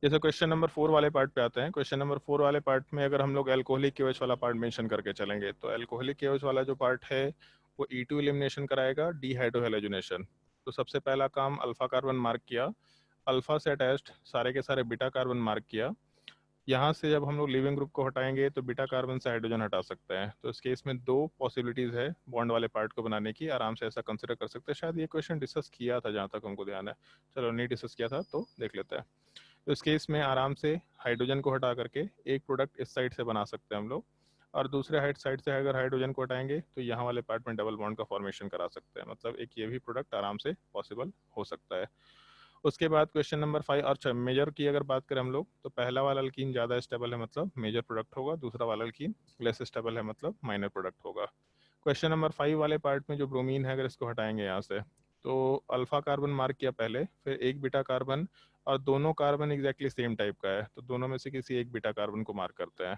जैसे क्वेश्चन नंबर 4 वाले पार्ट पे आते हैं। क्वेश्चन नंबर 4 वाले पार्ट में अगर हम लोग एल्कोहलिक केओएच वाला पार्ट मेंशन करके चलेंगे तो एल्कोहलिक केओएच वाला जो पार्ट है वो E2 एलिमिनेशन कराएगा, डीहाइड्रोहेलोजिनेशन। तो सबसे पहला काम अल्फा कार्बन मार्क किया, अल्फा से अटैच्ड सारे के सारे बीटा कार्बन मार्क किया। यहाँ से जब हम लोग लिविंग ग्रुप को हटाएंगे तो बीटा कार्बन से हाइड्रोजन हटा सकते हैं। तो इस केस में दो पॉसिबिलिटीज है बॉन्ड वाले पार्ट को बनाने की, आराम से ऐसा कंसिडर कर सकते हैं। शायद ये क्वेश्चन डिस्कस किया था जहाँ तक हमको ध्यान है, चलो नहीं डिस्कस किया था तो देख लेते हैं। तो इस केस में आराम से हाइड्रोजन को हटा करके एक प्रोडक्ट इस साइड से बना सकते हैं हम लोग, और दूसरे साइड से अगर हाइड्रोजन को हटाएंगे तो यहाँ वाले पार्ट में डबल बॉन्ड का फॉर्मेशन करा सकते हैं। मतलब एक ये भी प्रोडक्ट आराम से पॉसिबल हो सकता है। उसके बाद क्वेश्चन नंबर 5 और मेजर की अगर बात करें हम लोग तो पहला वाला अल्कीन ज़्यादा स्टेबल है मतलब मेजर प्रोडक्ट होगा, दूसरा वाला अल्कीन लेस स्टेबल है मतलब माइनर प्रोडक्ट होगा। क्वेश्चन नंबर 5 वाले पार्ट में जो ब्रोमीन है अगर इसको हटाएंगे यहाँ से तो अल्फा कार्बन मार्क किया पहले, फिर एक बीटा कार्बन, और दोनों कार्बन एग्जैक्टली सेम टाइप का है तो दोनों में से किसी एक बीटा कार्बन को मार्क करते हैं।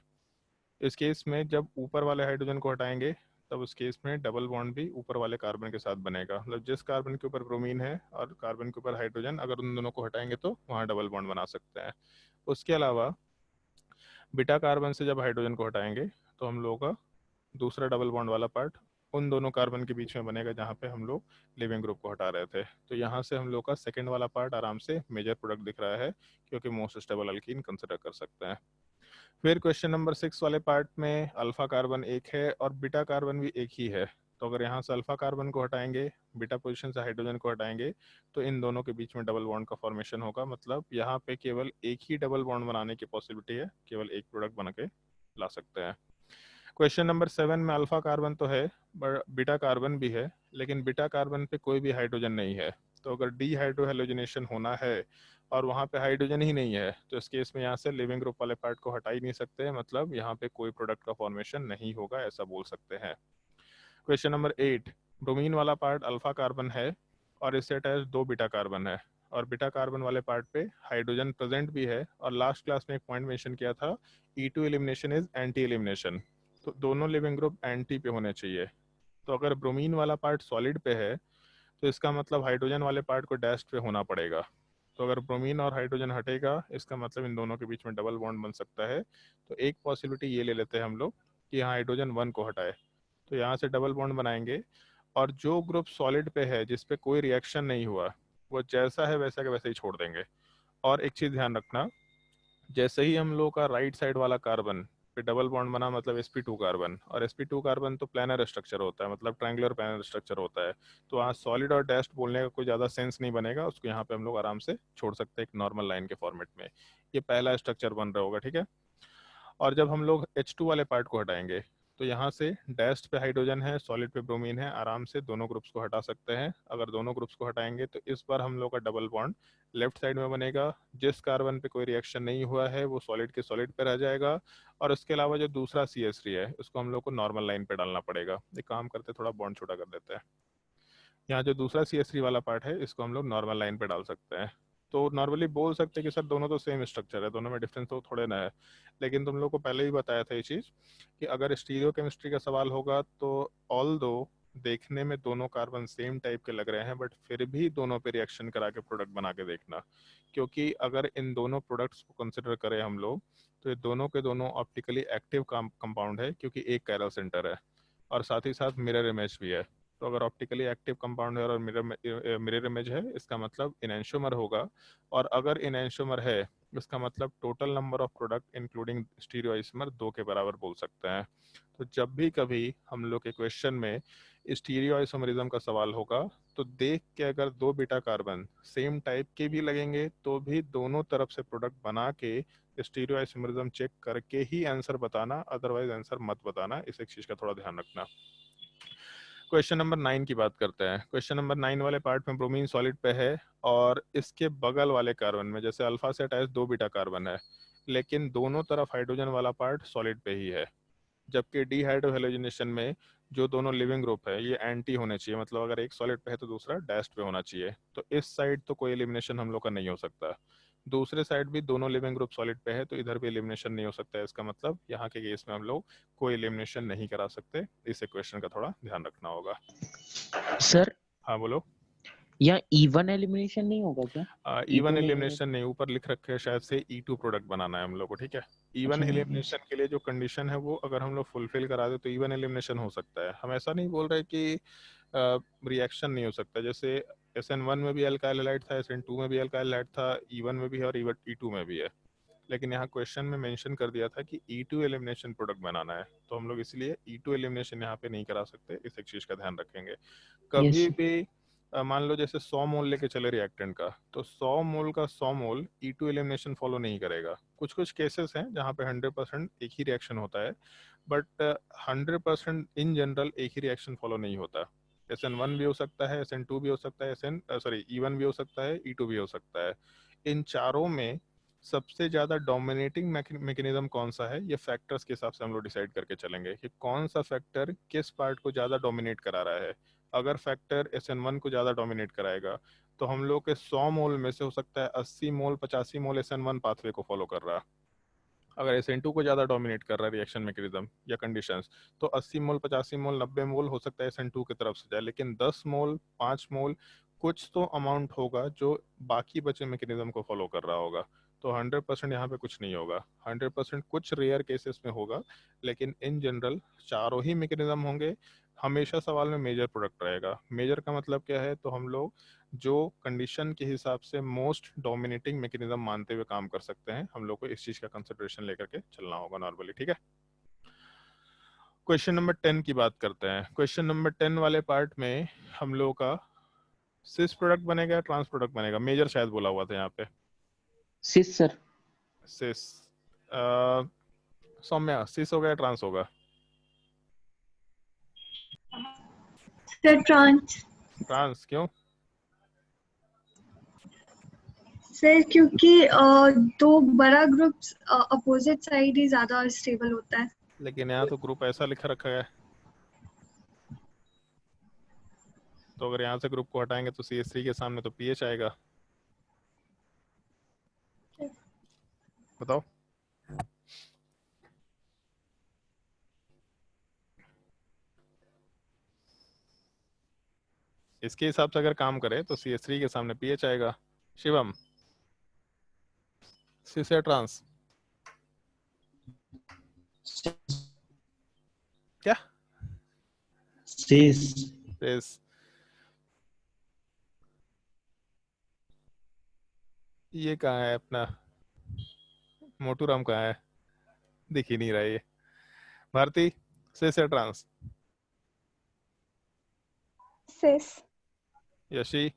इस केस में जब ऊपर वाले हाइड्रोजन को हटाएंगे तब उस केस में डबल बॉन्ड भी ऊपर वाले कार्बन के साथ बनेगा। मतलब जिस कार्बन के ऊपर ब्रोमीन है और कार्बन के ऊपर हाइड्रोजन, अगर उन दोनों को हटाएंगे तो वहाँ डबल बॉन्ड बना सकते हैं। उसके अलावा बीटा कार्बन से जब हाइड्रोजन को हटाएंगे तो हम लोगों का दूसरा डबल बॉन्ड वाला पार्ट उन दोनों कार्बन के बीच में बनेगा जहाँ पे हम लोग लिविंग ग्रुप को हटा रहे थे। तो यहाँ से हम लोग का सेकेंड वाला पार्ट आराम से मेजर प्रोडक्ट दिख रहा है क्योंकि मोस्ट स्टेबल अल्कीन कंसिडर कर सकते हैं। फिर क्वेश्चन नंबर 6 वाले पार्ट में अल्फा कार्बन एक है और बीटा कार्बन भी एक ही है। तो अगर यहाँ से अल्फा कार्बन को हटाएंगे, बीटा पोजीशन से हाइड्रोजन को हटाएंगे तो इन दोनों के बीच में डबल बॉन्ड का फॉर्मेशन होगा। मतलब यहाँ पे केवल एक ही डबल बॉन्ड बनाने की पॉसिबिलिटी है, केवल एक प्रोडक्ट बना के ला सकते हैं। क्वेश्चन नंबर 7 में अल्फा कार्बन तो है बट बीटा कार्बन भी है, लेकिन बीटा कार्बन पे कोई भी हाइड्रोजन नहीं है। तो अगर डीहाइड्रोहेलोजिनेशन होना है और वहाँ पे हाइड्रोजन ही नहीं है तो इस केस में यहाँ से लिविंग ग्रुप वाले पार्ट को हटा ही नहीं सकते, मतलब यहाँ पे कोई प्रोडक्ट का फॉर्मेशन नहीं होगा, ऐसा बोल सकते हैं। क्वेश्चन नंबर 8, ब्रोमीन वाला पार्ट अल्फा कार्बन है और इससे अटैच दो बीटा कार्बन है और बीटा कार्बन वाले पार्ट पे हाइड्रोजन प्रेजेंट भी है। और लास्ट क्लास में एक पॉइंट मेंशन किया था, E2 elimination is anti elimination. तो दोनों लिविंग ग्रुप एंटी पे होने चाहिए। तो अगर ब्रोमीन वाला पार्ट सॉलिड पे है तो इसका मतलब हाइड्रोजन वाले पार्ट को डैश पे होना पड़ेगा। तो अगर ब्रोमीन और हाइड्रोजन हटेगा इसका मतलब इन दोनों के बीच में डबल बॉन्ड बन सकता है। तो एक पॉसिबिलिटी ये ले लेते हैं हम लोग कि यहाँ हाइड्रोजन 1 को हटाए, तो यहाँ से डबल बॉन्ड बनाएंगे और जो ग्रुप सॉलिड पे है जिस पे कोई रिएक्शन नहीं हुआ वो जैसा है वैसा के वैसे ही छोड़ देंगे। और एक चीज़ ध्यान रखना, जैसे ही हम लोग का राइट साइड वाला कार्बन पे डबल बॉन्ड बना मतलब sp2 कार्बन, और sp2 कार्बन तो प्लानर स्ट्रक्चर होता है, मतलब ट्रायंगुलर प्लानर स्ट्रक्चर होता है। तो वहाँ सॉलिड और डैश्ड बोलने का कोई ज़्यादा सेंस नहीं बनेगा, उसको यहाँ पे हम लोग आराम से छोड़ सकते हैं एक नॉर्मल लाइन के फॉर्मेट में। ये पहला स्ट्रक्चर बन रहा होगा, ठीक है। और जब हम लोग H2 वाले पार्ट को हटाएंगे तो यहाँ से डैश्ड पे हाइड्रोजन है, सॉलिड पे ब्रोमीन है, आराम से दोनों ग्रुप्स को हटा सकते हैं। अगर दोनों ग्रुप्स को हटाएंगे तो इस बार हम लोग का डबल बॉन्ड लेफ्ट साइड में बनेगा। जिस कार्बन पे कोई रिएक्शन नहीं हुआ है वो सॉलिड के सॉलिड पे रह जाएगा, और उसके अलावा जो दूसरा CH3 है उसको हम लोग को नॉर्मल लाइन पे डालना पड़ेगा। एक काम करते थोड़ा बॉन्ड छोटा कर देते हैं। यहाँ जो दूसरा CH3 वाला पार्ट है इसको हम लोग नॉर्मल लाइन पे डाल सकते हैं। तो नॉर्मली बोल सकते हैं कि सर दोनों तो सेम स्ट्रक्चर है, दोनों में डिफरेंस तो थोड़े ना है, लेकिन तुम लोग को पहले ही बताया था ये चीज़ कि अगर स्टीरियो केमिस्ट्री का सवाल होगा तो ऑल दो देखने में दोनों कार्बन सेम टाइप के लग रहे हैं बट फिर भी दोनों पे रिएक्शन करा के प्रोडक्ट बना के देखना। क्योंकि अगर इन दोनों प्रोडक्ट्स को कंसिडर करें हम लोग तो ये दोनों के दोनों ऑप्टिकली एक्टिव कंपाउंड है क्योंकि एक कैरल सेंटर है और साथ ही साथ मिरर इमेज भी है। तो अगर ऑप्टिकली एक्टिव कंपाउंड है और मिरर इमेज है इसका मतलब इनैंशोमर होगा, और अगर इनैंशोमर है इसका मतलब total number of product including stereoisomer 2 के बराबर बोल सकते हैं। तो जब भी कभी हम लोग के क्वेश्चन में स्टीरियोआइसोमरिज्म का सवाल होगा तो देख के अगर दो बीटा कार्बन सेम टाइप के भी लगेंगे तो भी दोनों तरफ से प्रोडक्ट बना के स्टीरियोआइसोमरिज्म चेक करके ही आंसर बताना, अदरवाइज आंसर मत बताना। इस एक चीज का थोड़ा ध्यान रखना। क्वेश्चन नंबर 9 की बात करते हैं। क्वेश्चन नंबर 9 वाले पार्ट में ब्रोमीन सॉलिड पे है और इसके बगल वाले कार्बन में जैसे अल्फा से अटैच दो बीटा कार्बन है, लेकिन दोनों तरफ हाइड्रोजन वाला पार्ट सॉलिड पे ही है। जबकि डीहाइड्रोहेलोजिनेशन में जो दोनों लिविंग ग्रुप है ये एंटी होने चाहिए, मतलब अगर एक सॉलिड पे है तो दूसरा डैश्ड पे होना चाहिए। तो इस साइड तो कोई एलिमिनेशन हम लोग का नहीं हो सकता, दूसरे साइड भी दोनों लिविंग ग्रुप सॉलिड पे है तो इधर भी एलिमिनेशन नहीं हो सकता है। इसका मतलब यहाँ के केस में हम लोग कोई एलिमिनेशन नहीं करा सकते। इस इक्वेशन का थोड़ा ध्यान रखना होगा। सर हाँ बोलो। या इवन एलिमिनेशन नहीं होगा क्या? इवन E2 नहीं एलिमिनेशन नहीं, ऊपर लिख रखे हैं शायद से E2 प्रोडक्ट बनाना है हम लोग को, ठीक है। इवन अच्छा एलिमिनेशन के लिए जो कंडीशन है वो अगर हम लोग फुलफिल करा दे तो इवन एलिमिनेशन हो सकता है। हम ऐसा नहीं बोल रहे कि रिएक्शन नहीं हो सकता। जैसे SN1 में भी अल्काइल हैलाइड था, SN2 में भी अल्काइल हैलाइड था, E1 में भी है और E2 में भी है। लेकिन यहाँ क्वेश्चन में मेंशन कर दिया था कि E2 एलिमिनेशन प्रोडक्ट बनाना है, तो हम लोग इसलिए E2 एलिमिनेशन यहाँ पे नहीं करा सकते। इस एक चीज का ध्यान रखेंगे। कभी यस भी मान लो जैसे 100 मोल लेके चले रिएक्टेंट का, तो 100 मोल का 100 मोल E2 एलिमिनेशन फॉलो नहीं करेगा। कुछ कुछ केसेस हैं जहाँ पे 100% एक ही रिएक्शन होता है, बट 100% इन जनरल एक ही रिएक्शन फॉलो नहीं होता। SN1 भी हो सकता है, SN2 भी हो सकता है, E1 भी हो सकता है, E2 भी हो सकता है। इन चारों में सबसे ज्यादा डोमिनेटिंग मैकेनिज्म कौन सा है, ये फैक्टर्स के हिसाब से हम लोग डिसाइड करके चलेंगे कि कौन सा फैक्टर किस पार्ट को ज्यादा डोमिनेट करा रहा है। अगर फैक्टर SN1 को ज्यादा डोमिनेट कराएगा तो हम लोग के 100 मोल में से हो सकता है 80 मोल 85 मोल SN1 पाथवे को फॉलो कर रहा है। अगर SN2 को ज्यादा डोमिनेट कर रहा है रिएक्शन मैकेनिज्म या कंडीशंस, तो 80 मोल 85 मोल 90 मोल हो सकता है SN2 की तरफ से जाए, लेकिन 10 मोल 5 मोल कुछ तो अमाउंट होगा जो बाकी बचे मैकेनिज्म को फॉलो कर रहा होगा। तो 100% यहाँ पे कुछ नहीं होगा। 100% कुछ रेयर केसेस में होगा, लेकिन इन जनरल चारों ही मैकेनिज्म होंगे। हमेशा सवाल में मेजर प्रोडक्ट रहेगा। मेजर का मतलब क्या है, तो हम लोग जो कंडीशन के हिसाब से मोस्ट डोमिनेटिंग मैकेनिज्म मानते हुए काम कर सकते हैं, हम लोग को इस चीज का कंसिडरेशन लेकर के चलना होगा नॉर्मली, ठीक है। क्वेश्चन नंबर 10 की बात करते हैं। क्वेश्चन नंबर 10 वाले पार्ट में हम लोग का सिस प्रोडक्ट बनेगा, ट्रांस प्रोडक्ट बनेगा। मेजर शायद बोला हुआ था यहाँ पे सिस सर। सिस। सौम्या, सिस होगा या ट्रांस होगा? Sir trans. ट्रांस क्यों? सर क्योंकि दो बड़ा ग्रुप्स अपोजिट साइड ही ज्यादा स्टेबल होता है। लेकिन यहाँ तो ग्रुप ऐसा लिखा रखा है, तो अगर यहाँ से ग्रुप को हटाएंगे तो CH3 के सामने तो PH आएगा। बताओ। इसके हिसाब से अगर काम करे तो CH3 के सामने PH आएगा। शिवम, सिस या ट्रांस? क्या? सिस। सिस। ये कहाँ है अपना मोटू राम, कहाँ है? दिख ही नहीं रहा ये। भारती, सिस या ट्रांस? सिस। यशी?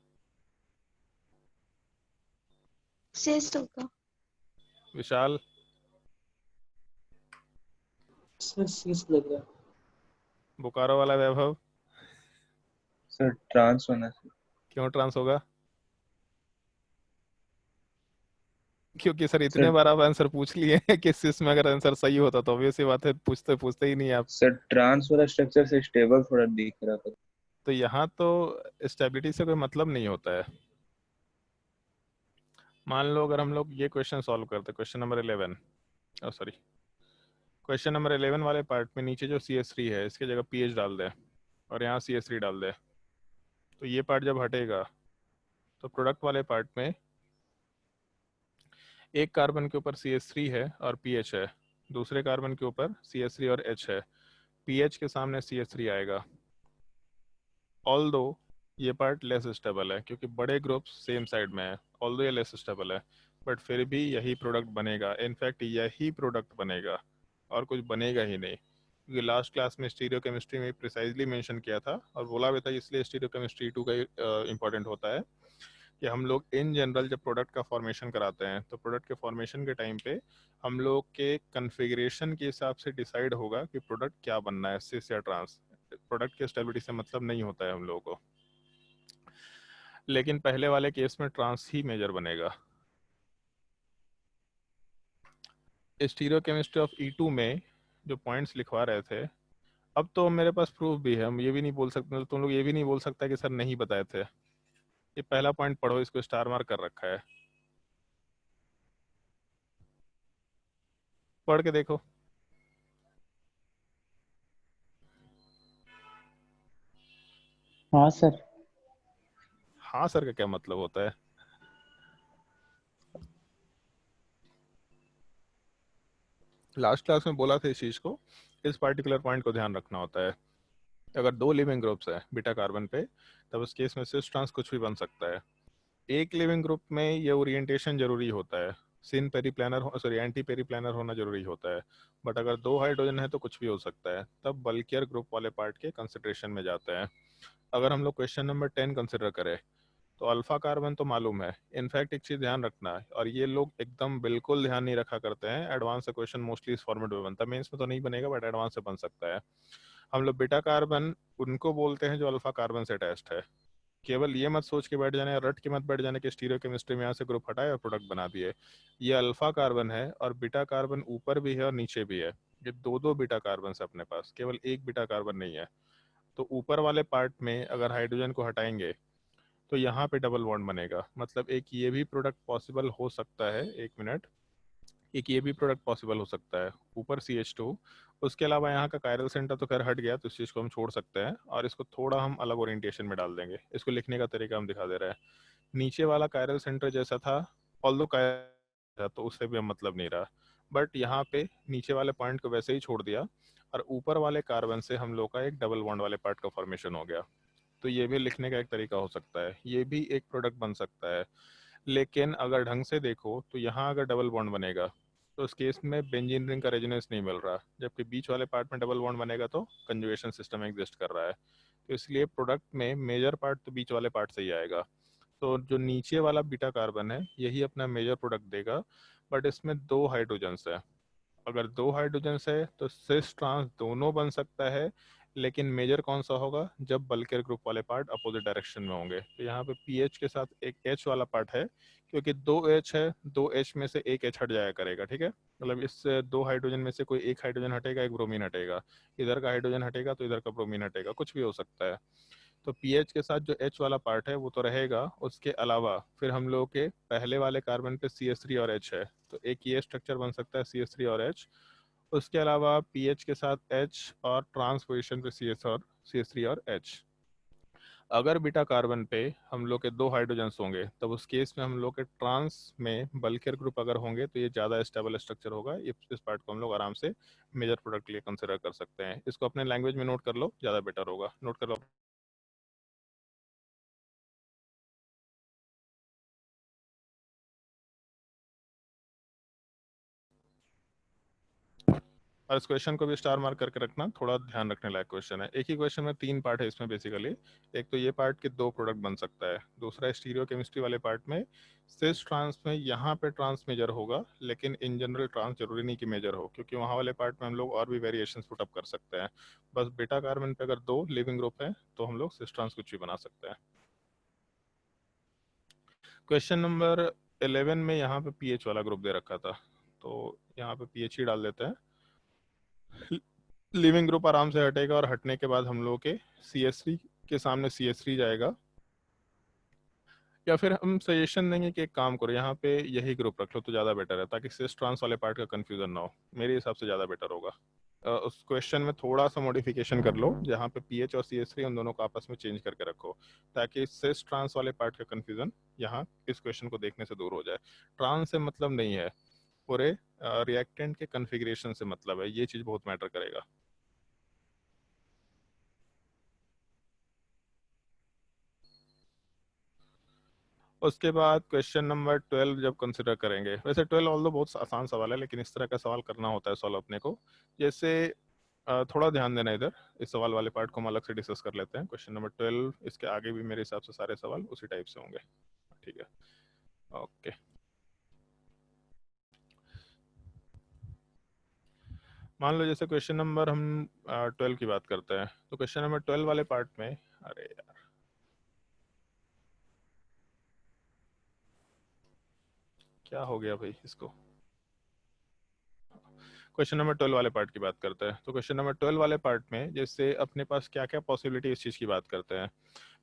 सिस होगा। विशाल? सर सिस लग रहा है। बोकारो वाला वैभव? सर ट्रांस होना सर। क्यों ट्रांस होगा? क्योंकि सर इतने सर बार आप आंसर पूछ लिए हैं कि सिस में अगर आंसर सही होता तो ऑब्वियस सी बात है, पूछते पूछते ही नहीं आप। सर ट्रांस वाला स्ट्रक्चर से स्टेबल थोड़ा दिख रहा था। तो यहाँ तो स्टेबिलिटी से कोई मतलब नहीं होता है। मान लो अगर हम लोग ये क्वेश्चन सॉल्व करते, question number 11, sorry question number 11 वाले पार्ट में नीचे जो CH3 है इसके जगह PH डाल दे और यहाँ CH3 डाल दे, तो ये पार्ट जब हटेगा तो प्रोडक्ट वाले पार्ट में एक कार्बन के ऊपर CH3 है और PH है, दूसरे कार्बन के ऊपर CH3 और H है। PH के सामने CH3 आएगा। ऑल्दो ये पार्ट लेस स्टेबल है क्योंकि बड़े ग्रुप्स सेम साइड में है, ऑल्दो ये लेस स्टेबल है, बट फिर भी यही प्रोडक्ट बनेगा। इनफैक्ट यही प्रोडक्ट बनेगा और कुछ बनेगा ही नहीं, क्योंकि लास्ट क्लास में स्टीरियो केमिस्ट्री में प्रिसाइजली मेंशन किया था और बोला भी था, इसलिए स्टीरियो केमिस्ट्री 2 का इंपॉर्टेंट होता है कि हम लोग इन जनरल जब प्रोडक्ट का फॉर्मेशन कराते हैं तो प्रोडक्ट के फॉर्मेशन के टाइम पे हम लोग के कन्फिग्रेशन के हिसाब से डिसाइड होगा कि प्रोडक्ट क्या बनना है, सिस या ट्रांस। प्रोडक्ट के स्टेबिलिटी से मतलब नहीं होता है हम लोगों को। लेकिन पहले वाले केस में ट्रांस ही मेजर बनेगा। स्टीरियो केमिस्ट्री ऑफ E2 में जो पॉइंट्स लिखवा रहे थे, अब तो मेरे पास प्रूफ भी है, हम ये भी नहीं बोल सकते, तुम लोग ये भी नहीं बोल सकता कि सर नहीं बताए थे। ये पहला पॉइंट पढ़ो, इसको स्टार मार्क कर रखा है, पढ़ के देखो। हाँ सर। हाँ सर का क्या मतलब होता है? लास्ट क्लास में बोला था इस चीज को, इस पार्टिकुलर पॉइंट को ध्यान रखना होता है। अगर दो लिविंग ग्रुप्स है बीटा कार्बन पे, तब उस केस में सिस ट्रांस कुछ भी बन सकता है। एक लिविंग ग्रुप में ये ओरिएंटेशन जरूरी होता है, सिन पेरीप्लानर सॉरी एंटी पेरीप्लानर होना जरूरी होता है। बट अगर दो हाइड्रोजन है तो कुछ भी हो सकता है, तब बल्कियर ग्रुप वाले पार्ट के कंसिडरेशन में जाते हैं। अगर हम लोग क्वेश्चन नंबर 10 कंसिडर करें, तो अल्फा कार्बन तो मालूम है। इनफैक्ट एक चीज ध्यान रखना है, और ये लोग एकदम बिल्कुल ध्यान नहीं रखा करते हैं, एडवांस से क्वेश्चन मोस्टली इस फॉर्मेट में बनता है, मेंस में तो नहीं बनेगा बट एडवांस से बन सकता है। हम लोग बीटा कार्बन उनको बोलते हैं जो अल्फा कार्बन से अटैच्ड है। केवल ये मत सोच के बैठ जाने या रट के मत बैठ जाने कि स्टीरियो केमिस्ट्री में यहाँ से ग्रुप हटाए और प्रोडक्ट बना दिए। ये अल्फा कार्बन है और बीटा कार्बन ऊपर भी है और नीचे भी है। ये दो दो बीटा कार्बन है अपने पास, केवल एक बीटा कार्बन नहीं है। तो ऊपर वाले पार्ट में अगर हाइड्रोजन को हटाएंगे तो यहाँ पे डबल बॉन्ड बनेगा। मतलब एक ये भी प्रोडक्ट पॉसिबल हो सकता है, एक मिनट, एक ये भी प्रोडक्ट पॉसिबल हो सकता है, ऊपर CH2। उसके अलावा यहाँ का कायरल सेंटर तो खैर हट गया, तो इस चीज़ को हम छोड़ सकते हैं और इसको थोड़ा हम अलग ओरिएंटेशन में डाल देंगे। इसको लिखने का तरीका हम दिखा दे रहे हैं। नीचे वाला कायरल सेंटर जैसा था, ऑल्दो कायरल तो उससे भी हम मतलब नहीं रहा, बट यहाँ पे नीचे वाले पॉइंट को वैसे ही छोड़ दिया और ऊपर वाले कार्बन से हम लोग का एक डबल बॉन्ड वाले पार्ट का फॉर्मेशन हो गया। तो ये भी लिखने का एक तरीका हो सकता है, ये भी एक प्रोडक्ट बन सकता है। लेकिन अगर ढंग से देखो तो यहाँ अगर डबल बॉन्ड बनेगा तो उस केस में बेंजीन रिंग का रेजोनेंस नहीं मिल रहा, जबकि बीच वाले पार्ट में डबल बॉन्ड बनेगा तो कंजुगेशन सिस्टम एग्जिस्ट कर रहा है। तो इसलिए प्रोडक्ट में मेजर पार्ट तो बीच वाले पार्ट से ही आएगा। तो जो नीचे वाला बीटा कार्बन है यही अपना मेजर प्रोडक्ट देगा, बट इसमें दो हाइड्रोजन्स है। अगर दो हाइड्रोजन्स है तो सिस ट्रांस दोनों बन सकता है, लेकिन मेजर कौन सा होगा, जब बल्कियर ग्रुप वाले पार्ट अपोजिट डायरेक्शन में होंगे। तो यहाँ पे पीएच के साथ एक एच वाला पार्ट है, क्योंकि दो एच है, दो एच में से एक एच हट जाया करेगा, ठीक है। मतलब इस दो हाइड्रोजन में से कोई एक हाइड्रोजन हटेगा, एक ब्रोमीन हटेगा, इधर का हाइड्रोजन हटेगा तो इधर का ब्रोमीन हटेगा, कुछ भी हो सकता है। तो पीएच के साथ जो एच वाला पार्ट है वो तो रहेगा, उसके अलावा फिर हम लोग के पहले वाले कार्बन पे CH3 और H है, तो एक ये स्ट्रक्चर बन सकता है CH3 और H। उसके अलावा पीएच के साथ H और ट्रांस पोजिशन पे CH3 और H। अगर बीटा कार्बन पे हम लोग के दो हाइड्रोजन्स होंगे, तब उस केस में हम लोग के ट्रांस में बल्कियर ग्रुप अगर होंगे तो ये ज़्यादा स्टेबल स्ट्रक्चर होगा। इस पार्ट को हम लोग आराम से मेजर प्रोडक्ट के लिए कंसिडर कर सकते हैं। इसको अपने लैंग्वेज में नोट कर लो, ज़्यादा बेटर होगा। नोट कर लो। और इस क्वेश्चन को भी स्टार मार्क करके रखना, थोड़ा ध्यान रखने लायक क्वेश्चन है। एक ही क्वेश्चन में तीन पार्ट है इसमें बेसिकली। एक तो ये पार्ट के दो प्रोडक्ट बन सकता है, दूसरा स्टीरियो केमिस्ट्री वाले पार्ट में सिस ट्रांस में यहाँ पे ट्रांस मेजर होगा, लेकिन इन जनरल ट्रांस जरूरी नहीं कि मेजर हो, क्योंकि वहाँ वाले पार्ट में हम लोग और भी वेरिएशन पुट अप कर सकते हैं। बस बीटा कार्बन पे अगर दो लिविंग ग्रुप है तो हम लोग सिस ट्रांस कुछ भी बना सकते हैं। क्वेश्चन नंबर 11 में यहाँ पे पीएच वाला ग्रुप दे रखा था, तो यहाँ पे पीएच ही डाल देते हैं। लिविंग ग्रुप आराम से हटेगा और हटने के बाद हम लोग के CH3 के सामने CH3 जाएगा। या फिर हम सजेशन देंगे कि एक काम करो, यहाँ पे यही ग्रुप रख लो तो ज़्यादा बेटर है, ताकि सिस ट्रांस वाले पार्ट का कंफ्यूजन ना हो। मेरे हिसाब से ज़्यादा बेटर होगा। उस क्वेश्चन में थोड़ा सा मॉडिफिकेशन कर लो, जहाँ पे पीएच और CH3 उन दोनों को आपस में चेंज करके रखो, ताकि सिस ट्रांस वाले पार्ट का कंफ्यूजन यहाँ इस क्वेश्चन को देखने से दूर हो जाए। ट्रांस से मतलब नहीं है, पूरे रिएक्टेंट के कन्फिग्रेशन से मतलब है, ये चीज़ बहुत मैटर करेगा। उसके बाद क्वेश्चन नंबर 12 जब कंसिडर करेंगे, वैसे 12 ऑल्दो बहुत आसान सवाल है, लेकिन इस तरह का सवाल करना होता है सॉल्व अपने को। जैसे थोड़ा ध्यान देना इधर, इस सवाल वाले पार्ट को हम अलग से डिस्कस कर लेते हैं। क्वेश्चन नंबर 12, इसके आगे भी मेरे हिसाब से सारे सवाल उसी टाइप से होंगे, ठीक है। ओके, मान लो जैसे क्वेश्चन नंबर हम 12 की बात करते हैं, तो क्वेश्चन नंबर 12 वाले पार्ट में, अरे यार क्या हो गया भाई इसको, क्वेश्चन नंबर 12 वाले पार्ट की बात करते हैं। तो क्वेश्चन नंबर 12 वाले पार्ट में जैसे अपने पास क्या क्या पॉसिबिलिटी इस चीज़ की बात करते हैं।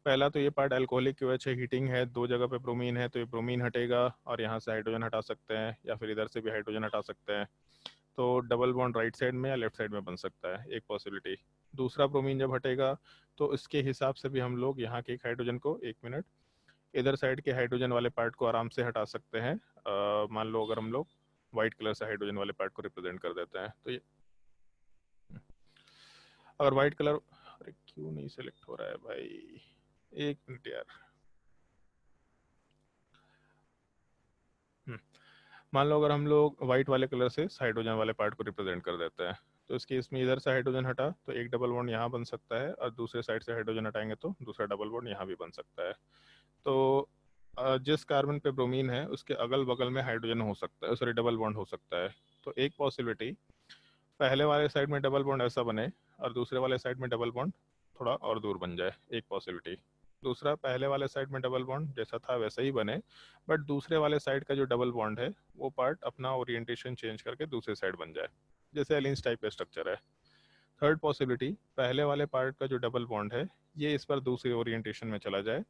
पहला तो ये पार्ट अल्कोहलिक की वजह से हीटिंग है, दो जगह पे ब्रोमीन है, तो ये ब्रोमीन हटेगा और यहाँ से हाइड्रोजन हटा सकते हैं, या फिर इधर से भी हाइड्रोजन हटा सकते हैं। तो डबल बॉन्ड राइट साइड में या लेफ्ट साइड में बन सकता है, एक पॉसिबिलिटी। दूसरा ब्रोमीन जब हटेगा तो इसके हिसाब से भी हम लोग यहाँ के एक हाइड्रोजन को, एक मिनट, इधर साइड के हाइड्रोजन वाले पार्ट को आराम से हटा सकते हैं। मान लो अगर हम लोग वाइट कलर से हाइड्रोजन वाले पार्ट को रिप्रेजेंट कर देते हैं तो ये, अगर वाइट कलर, अरे क्यों नहीं सिलेक्ट हो रहा है भाई, एक मिनट यार। मान लो अगर हम लोग वाइट वाले कलर से हाइड्रोजन वाले पार्ट को रिप्रेजेंट कर देते हैं तो इस केस में इधर से हाइड्रोजन हटा तो एक डबल बॉन्ड यहाँ बन सकता है, और दूसरे साइड से हाइड्रोजन हटाएंगे तो दूसरा डबल बॉन्ड यहाँ भी बन सकता है। तो जिस कार्बन पे ब्रोमीन है उसके अगल बगल में हाइड्रोजन हो सकता है, सॉरी डबल बॉन्ड हो सकता है। तो एक पॉसिबिलिटी, पहले वाले साइड में डबल बॉन्ड ऐसा बने और दूसरे वाले साइड में डबल बॉन्ड थोड़ा और दूर बन जाए, एक पॉसिबिलिटी। दूसरा, पहले वाले साइड में डबल बॉन्ड जैसा था वैसा ही बने, बट दूसरे वाले साइड का जो डबल बॉन्ड है वो पार्ट अपना ओरिएंटेशन चेंज करके दूसरे साइड बन जाए, जैसे एलिन्स टाइप का स्ट्रक्चर है। थर्ड पॉसिबिलिटी, पहले वाले पार्ट का जो डबल बॉन्ड है ये इस पर दूसरे ओरिएंटेशन में चला जाए,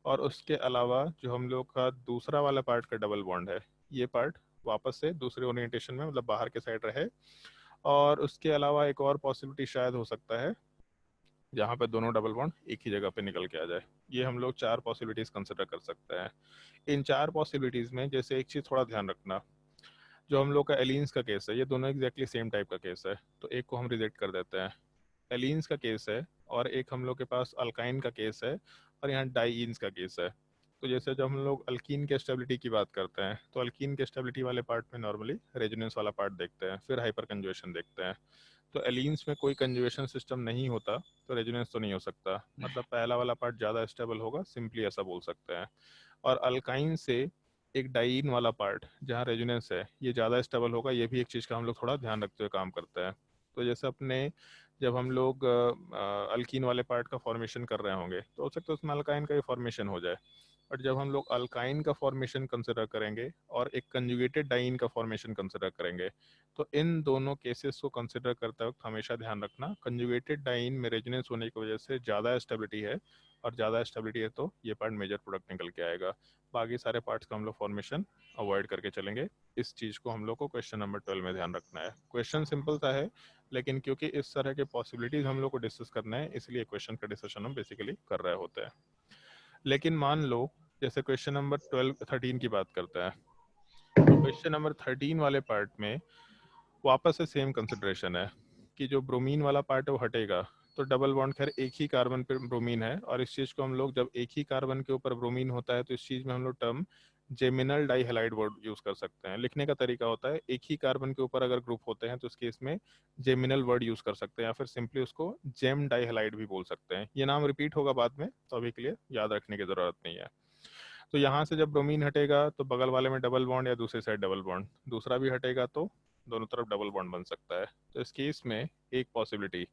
और उसके अलावा जो हम लोग का दूसरा वाला पार्ट का डबल बॉन्ड है ये पार्ट वापस से दूसरे ओरिएंटेशन में, मतलब बाहर के साइड रहे। और उसके अलावा एक और पॉसिबिलिटी शायद हो सकता है जहाँ पे दोनों डबल बॉन्ड एक ही जगह पे निकल के आ जाए। ये हम लोग 4 पॉसिबिलिटीज़ कंसिडर कर सकते हैं। इन 4 पॉसिबिलिटीज़ में जैसे एक चीज़ थोड़ा ध्यान रखना, जो हम लोग का एलिन्स का केस है ये दोनों एग्जैक्टली सेम टाइप का केस है, तो एक को हम रिजेक्ट कर देते हैं। एलिन्स का केस है और एक हम लोग के पास अल्काइन का केस है, और यहाँ डाईन्स का केस है। तो जैसे जब हम लोग अल्कीन के स्टेबिलिटी की बात करते हैं तो अल्कीन के स्टेबिलिटी वाले पार्ट में नॉर्मली रेजोनेंस वाला पार्ट देखते हैं, फिर हाइपर कंजुगेशन देखते हैं। तो एलिन्स में कोई कंजुगेशन सिस्टम नहीं होता तो रेजोनेंस तो नहीं हो सकता, मतलब पहला वाला पार्ट ज़्यादा स्टेबल होगा, सिंपली ऐसा बोल सकते हैं। और अल्काइन से एक डाइन वाला पार्ट जहाँ रेजोनेंस है ये ज़्यादा स्टेबल होगा, ये भी एक चीज़ का हम लोग थोड़ा ध्यान रखते हुए काम करते हैं। तो जैसे अपने जब हम लोग अल्कीन वाले पार्ट का फॉर्मेशन कर रहे होंगे तो हो सकता है उसमें अल्काइन का ही फॉर्मेशन हो जाए, बट जब हम लोग अल्काइन का फॉर्मेशन कंसिडर करेंगे और एक कंजुगेटेड डाइन का फॉर्मेशन कंसिडर करेंगे तो इन दोनों केसेस को कंसिडर करते वक्त हमेशा ध्यान रखना कंजुगेटेड डाइन में रेजोनेंस होने की वजह से ज़्यादा स्टेबिलिटी है, और ज़्यादा स्टेबिलिटी है तो ये पार्ट मेजर प्रोडक्ट निकल के आएगा। बाकी सारे पार्ट्स का हम लोग फॉर्मेशन अवॉइड करके चलेंगे। इस चीज़ को हम लोग को क्वेश्चन नंबर 12 में ध्यान रखना है। क्वेश्चन सिंपल सा है, लेकिन क्योंकि इस तरह के पॉसिबिलिटीज़ हम लोग को डिस्कस करना है इसलिए क्वेश्चन का डिस्कशन हम बेसिकली कर रहे होते हैं। लेकिन मान लो जैसे क्वेश्चन नंबर 13 की बात करते हैं, तो क्वेश्चन नंबर 13 वाले पार्ट में वापस से सेम कंसिडरेशन है कि जो ब्रोमीन वाला पार्ट है वो हटेगा, तो डबल बॉन्ड खैर एक ही कार्बन पे ब्रोमीन है, और इस चीज़ को हम लोग जब एक ही कार्बन के ऊपर ब्रोमीन होता है तो इस चीज़ में हम लोग टर्म जेमिनल डाइहैलाइड वर्ड यूज़ कर सकते हैं। लिखने का तरीका होता है, एक ही कार्बन के ऊपर अगर ग्रुप होते हैं तो इस केस में जेमिनल वर्ड यूज़ कर सकते हैं, या फिर सिंपली उसको जेम डाइहैलाइड भी बोल सकते हैं। ये नाम रिपीट होगा बाद में, तो अभी के लिए याद रखने की ज़रूरत नहीं है। तो यहाँ से जब ब्रोमीन हटेगा तो बगल वाले में डबल बॉन्ड या दूसरे साइड डबल बॉन्ड, दूसरा भी हटेगा तो दोनों तरफ डबल बॉन्ड बन सकता है। तो इस केस में एक पॉसिबिलिटी,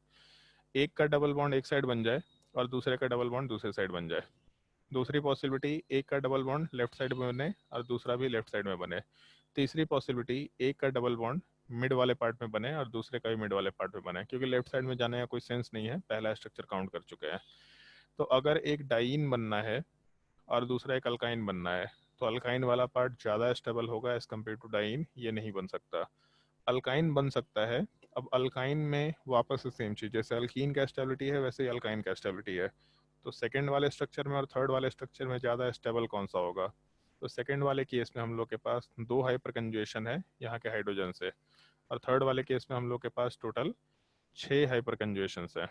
एक का डबल बॉन्ड एक साइड बन जाए और दूसरे का डबल बॉन्ड दूसरे साइड बन जाए। दूसरी पॉसिबिलिटी, एक का डबल बॉन्ड लेफ्ट साइड में बने और दूसरा भी लेफ्ट साइड में बने। तीसरी पॉसिबिलिटी, एक का डबल बॉन्ड मिड वाले पार्ट में बने और दूसरे का भी मिड वाले पार्ट में बने, क्योंकि लेफ्ट साइड में जाने का कोई सेंस नहीं है, पहला स्ट्रक्चर काउंट कर चुके हैं। तो अगर एक डाइन बनना है और दूसरा एक अल्काइन बनना है तो अल्काइन वाला पार्ट ज़्यादा स्टेबल होगा एज कम्पेयर टू डाइन, ये नहीं बन सकता। अल्काइन बन सकता है। अब अल्काइन में वापस से सेम चीज़, जैसे अल्कीन का स्टेबिलिटी है वैसे ही अल्काइन का स्टेबिलिटी है। तो सेकंड वाले स्ट्रक्चर में और थर्ड वाले स्ट्रक्चर में ज़्यादा स्टेबल कौन सा होगा? तो सेकंड वाले केस में हम लोग के पास 2 हाइपर कंजुगेशन है यहाँ के हाइड्रोजन से, और थर्ड वाले केस में हम लोग के पास टोटल 6 हाइपर कंजुगेशन है।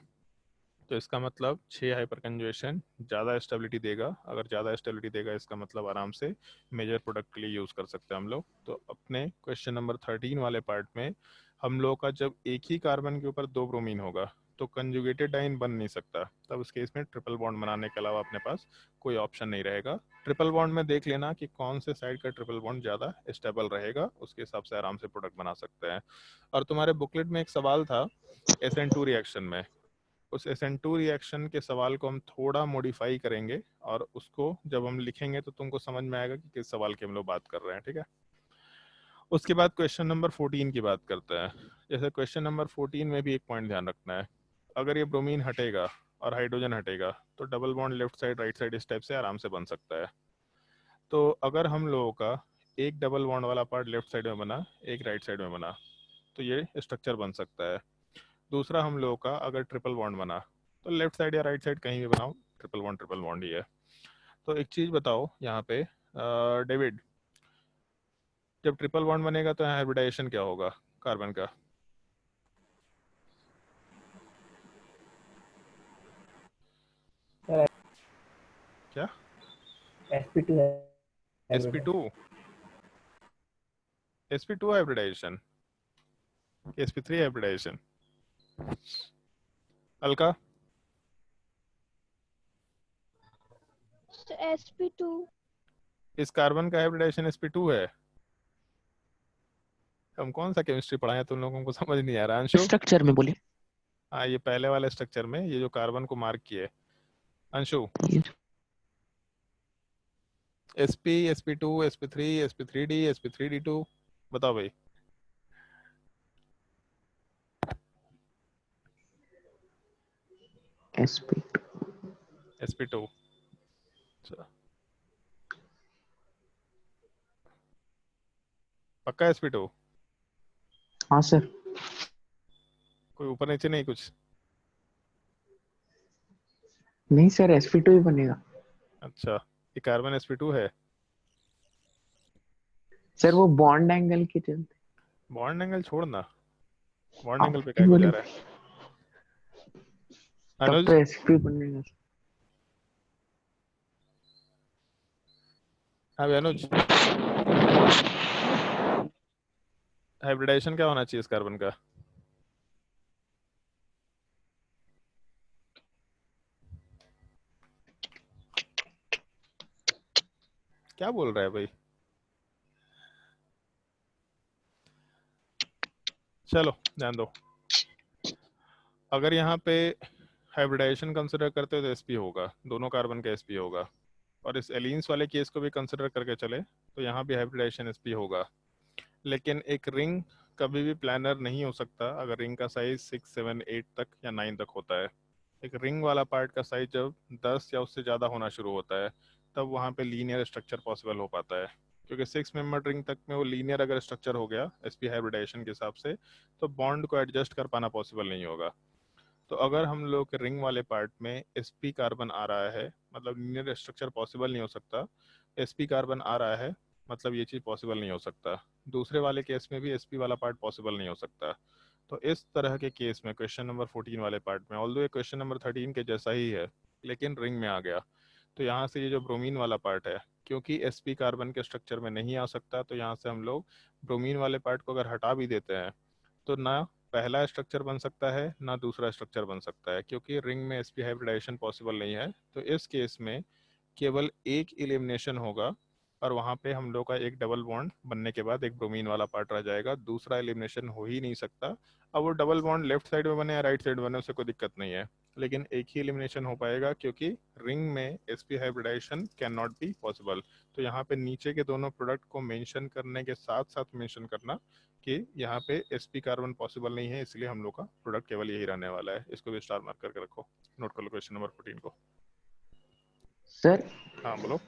तो इसका मतलब 6 हाइपर कंजुगेशन ज़्यादा स्टेबिलिटी देगा। अगर ज़्यादा स्टेबिलिटी देगा इसका मतलब आराम से मेजर प्रोडक्ट के लिए यूज़ कर सकते हैं हम लोग। तो अपने क्वेश्चन नंबर 13 वाले पार्ट में हम लोग का जब एक ही कार्बन के ऊपर 2 ब्रोमीन होगा तो कंजुगेटेड डाइन बन नहीं सकता, तब उस केस में ट्रिपल बॉन्ड बनाने के अलावा अपने पास कोई ऑप्शन नहीं रहेगा। ट्रिपल बॉन्ड में देख लेना कि कौन से साइड का ट्रिपल बॉन्ड ज़्यादा स्टेबल रहेगा, उसके हिसाब से आराम से प्रोडक्ट बना सकते हैं। और तुम्हारे बुकलेट में एक सवाल था SN2 रिएक्शन में, उस SN2 रिएक्शन के सवाल को हम थोड़ा मॉडिफाई करेंगे और उसको जब हम लिखेंगे तो तुमको समझ में आएगा कि किस सवाल की हम लोग बात कर रहे हैं, ठीक है। उसके बाद क्वेश्चन नंबर 14 की बात करते हैं। जैसे क्वेश्चन नंबर 14 में भी एक पॉइंट ध्यान रखना है, अगर ये ब्रोमीन हटेगा और हाइड्रोजन हटेगा तो double bond left side right side इस टाइप से आराम से बन सकता है। तो अगर हम लोगों का एक डबल बॉन्ड वाला पार्ट लेफ्ट साइड में बना, एक राइट साइड में बना, तो ये स्ट्रक्चर बन सकता है। दूसरा, हम लोगों का अगर ट्रिपल बॉन्ड बना तो लेफ्ट साइड या राइट साइड कहीं भी बनाओ ट्रिपल बॉन्ड ही है। तो एक चीज बताओ यहाँ पे डेविड, जब ट्रिपल बॉन्ड बनेगा तो यहाँ हाइब्रिडाइजेशन क्या होगा कार्बन का? क्या? sp2 है sp2 sp2 hybridisation, sp3 hybridisation? Alka? sp2। इस कार्बन का हाइब्रिडाइजेशन sp2 है? हम कौन सा केमिस्ट्री पढ़ाए तुम लोगों को समझ नहीं आ रहा? अंशु? स्ट्रक्चर में बोले। हाँ, ये पहले वाले स्ट्रक्चर में ये जो कार्बन को मार्क किए। Anshu? sp sp2 sp3 sp3d sp3d2 बताओ भाई। sp2 अच्छा, पक्का sp2? हाँ सर। कोई ऊपर नीचे नहीं कुछ? नहीं सर, sp2 ही बनेगा। अच्छा, ये कार्बन sp2 है? सर वो बॉन्ड एंगल के चलते। बॉन्ड एंगल छोड़ना, बॉन्ड आप एंगल पे ही क्या बोले, जा रहा है? तब अनुज? तो sp बनेगा। हाँ भाई अनुज, हाइब्रिडाइजेशन क्या होना चाहिए इस कार्बन का? क्या बोल रहा है भाई? चलो ध्यान दो, अगर यहाँ पे हाइब्रिडाइजेशन कंसिडर करते हो तो sp होगा, दोनों कार्बन का sp होगा। और इस एलिन्स वाले केस को भी कंसिडर करके चले तो यहाँ भी हाइब्रिडाइजेशन sp होगा। लेकिन एक रिंग कभी भी प्लानर नहीं हो सकता अगर रिंग का साइज 6, 7, 8 तक या 9 तक होता है। एक रिंग वाला पार्ट का साइज जब 10 या उससे ज़्यादा होना शुरू होता है तब वहाँ पे लीनियर स्ट्रक्चर पॉसिबल हो पाता है, क्योंकि 6 मेंबर रिंग तक में वो लीनियर अगर स्ट्रक्चर हो गया sp हाइब्रिडाइजेशन के हिसाब से तो बॉन्ड को एडजस्ट कर पाना पॉसिबल नहीं होगा। तो अगर हम लोग रिंग वाले पार्ट में sp कार्बन आ रहा है मतलब लीनियर स्ट्रक्चर पॉसिबल नहीं हो सकता, sp कार्बन आ रहा है मतलब ये चीज़ पॉसिबल नहीं हो सकता। दूसरे वाले केस में भी sp वाला पार्ट पॉसिबल नहीं हो सकता। तो इस तरह के केस में क्वेश्चन नंबर 14 वाले पार्ट में, ऑल्दो ये क्वेश्चन नंबर 13 के जैसा ही है लेकिन रिंग में आ गया, तो यहाँ से ये जो ब्रोमीन वाला पार्ट है क्योंकि sp कार्बन के स्ट्रक्चर में नहीं आ सकता, तो यहाँ से हम लोग ब्रोमीन वाले पार्ट को अगर हटा भी देते हैं तो ना पहला स्ट्रक्चर बन सकता है ना दूसरा स्ट्रक्चर बन सकता है, क्योंकि रिंग में sp हाइब्रिडाइजेशन पॉसिबल नहीं है। तो इस केस में केवल एक एलिमिनेशन होगा और वहाँ पे हम लोग का एक डबल बॉन्ड बनने के बाद एक ब्रोमीन वाला पार्ट रह जाएगा, दूसरा एलिमिनेशन हो ही नहीं सकता। अब वो डबल बॉन्ड लेफ्ट साइड में बने या राइट साइड बने उससे कोई दिक्कत नहीं है, लेकिन एक ही एलिमिनेशन हो पाएगा क्योंकि रिंग में sp hybridisation can not be possible. तो यहाँ पे नीचे के दोनों प्रोडक्ट को मेंशन करने के साथ साथ मेंशन करना कि यहाँ पे sp कार्बन पॉसिबल नहीं है, इसलिए हम लोग का प्रोडक्ट केवल यही रहने वाला है। इसको भी स्टार मार्क करके रखो, नोट कर लो क्वेश्चन नंबर 14 को। सर हाँ बोलो।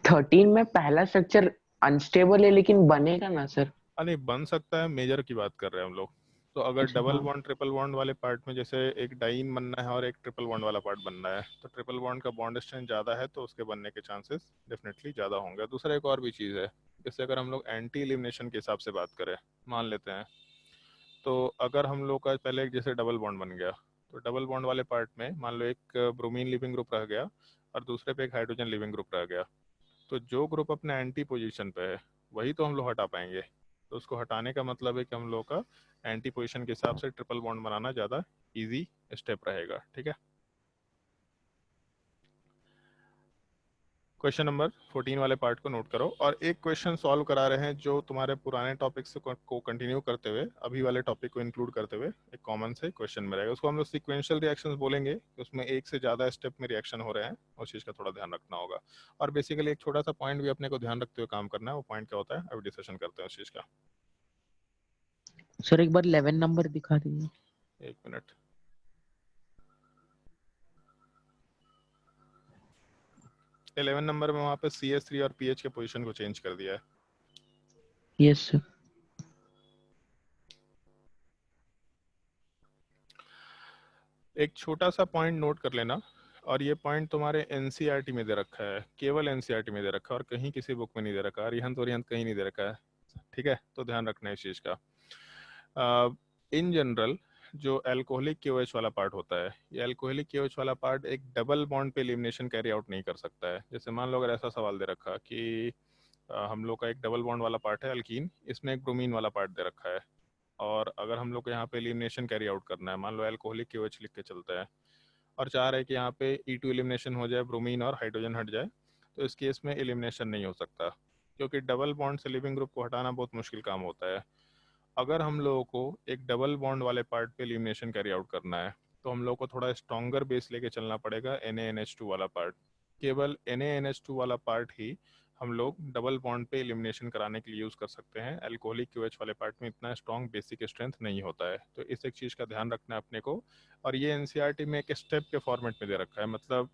13 में पहला स्ट्रक्चर अनस्टेबल है लेकिन बनेगा ना सर? नहीं बन सकता है, मेजर की बात कर रहे हैं हम लोग। तो अगर अच्छा, डबल हाँ। बॉन्ड ट्रिपल बॉन्ड वाले पार्ट में जैसे एक डाइन बनना है और एक ट्रिपल बॉन्ड वाला पार्ट बनना है, तो ट्रिपल बॉन्ड का बॉन्ड स्ट्रेंथ ज़्यादा है तो उसके बनने के चांसेस डेफिनेटली ज़्यादा होंगे। दूसरा एक और भी चीज़ है, जैसे अगर हम लोग एंटी एलिमिनेशन के हिसाब से बात करें, मान लेते हैं तो अगर हम लोग का पहले एक जैसे डबल बॉन्ड बन गया तो डबल बॉन्ड वाले पार्ट में मान लो एक ब्रोमीन लिविंग ग्रुप रह गया और दूसरे पे एक हाइड्रोजन लिविंग ग्रुप रह गया, तो जो ग्रुप अपने एंटी पोजीशन पे है वही तो हम लोग हटा पाएंगे। तो उसको हटाने का मतलब है कि हम लोग का एंटी पोजीशन के हिसाब से ट्रिपल बॉन्ड बनाना ज़्यादा इजी स्टेप रहेगा। ठीक है, क्वेश्चन नंबर 14 वाले पार्ट को नोट करो और एक क्वेश्चन सॉल्व करा रहे हैं जो तुम्हारे पुराने टॉपिक से को कंटिन्यू करते हुए अभी वाले टॉपिक को इंक्लूड करते हुए एक कॉमन से क्वेश्चन में रहेगा। उसको हम लोग सीक्वेंशियल रिएक्शंस बोलेंगे, उसमें एक से ज़्यादा स्टेप में रिएक्शन हो रहे हैं, उस चीज़ का थोड़ा ध्यान रखना होगा। और बेसिकली एक छोटा सा पॉइंट भी अपने को ध्यान रखते हुए काम करना है, वो पॉइंट क्या होता है अभी डिस्कशन करते हैं उस चीज़ का। सर एक बार 11 नंबर दिखा दीजिए। एक मिनट, इलेवन नंबर में वहाँ पे CH3 और pH के पोजीशन को चेंज कर दिया है। Yes sir. एक छोटा सा पॉइंट नोट कर लेना, और ये पॉइंट तुम्हारे एनसीईआरटी में दे रखा है, केवल एनसीईआरटी में दे रखा है, और कहीं किसी बुक में नहीं दे रखा, रिहंत और रिहंत कहीं नहीं दे रखा है। ठीक है, तो ध्यान रखना है इस चीज़ का। इन जनरल जो अल्कोहलिक KOH वाला पार्ट होता है, ये अल्कोहलिक KOH वाला पार्ट एक डबल बॉन्ड पे एलिमिनेशन कैरी आउट नहीं कर सकता है। जैसे मान लो अगर ऐसा सवाल दे रखा कि हम लोग का एक डबल बॉन्ड वाला पार्ट है अल्कीन, इसमें एक ब्रोमीन वाला पार्ट दे रखा है, और अगर हम लोग को यहाँ पे एलिमिनेशन कैरी आउट करना है, मान लो अल्कोहलिक KOH लिख के चलता है, और चाह रहे हैं कि यहाँ पे E2 एलिमिनेशन हो जाए, ब्रोमीन और हाइड्रोजन हट जाए, तो इस केस में एलिमिनेशन नहीं हो सकता, क्योंकि डबल बॉन्ड से लिविंग ग्रुप को हटाना बहुत मुश्किल काम होता है। अगर हम लोगों को एक डबल बॉन्ड वाले पार्ट पे एलिमिनेशन कैरी आउट करना है, तो हम लोग को थोड़ा स्ट्रॉन्गर बेस लेके चलना पड़ेगा, NaNH2 वाला पार्ट। केवल NaNH2 वाला पार्ट ही हम लोग डबल बॉन्ड पे एलिमिनेशन कराने के लिए यूज़ कर सकते हैं। अल्कोहलिक KOH वाले पार्ट में इतना स्ट्रॉन्ग बेसिक स्ट्रेंथ नहीं होता है, तो इस एक चीज़ का ध्यान रखना है अपने को। और ये NCERT में एक स्टेप के फॉर्मेट में दे रखा है, मतलब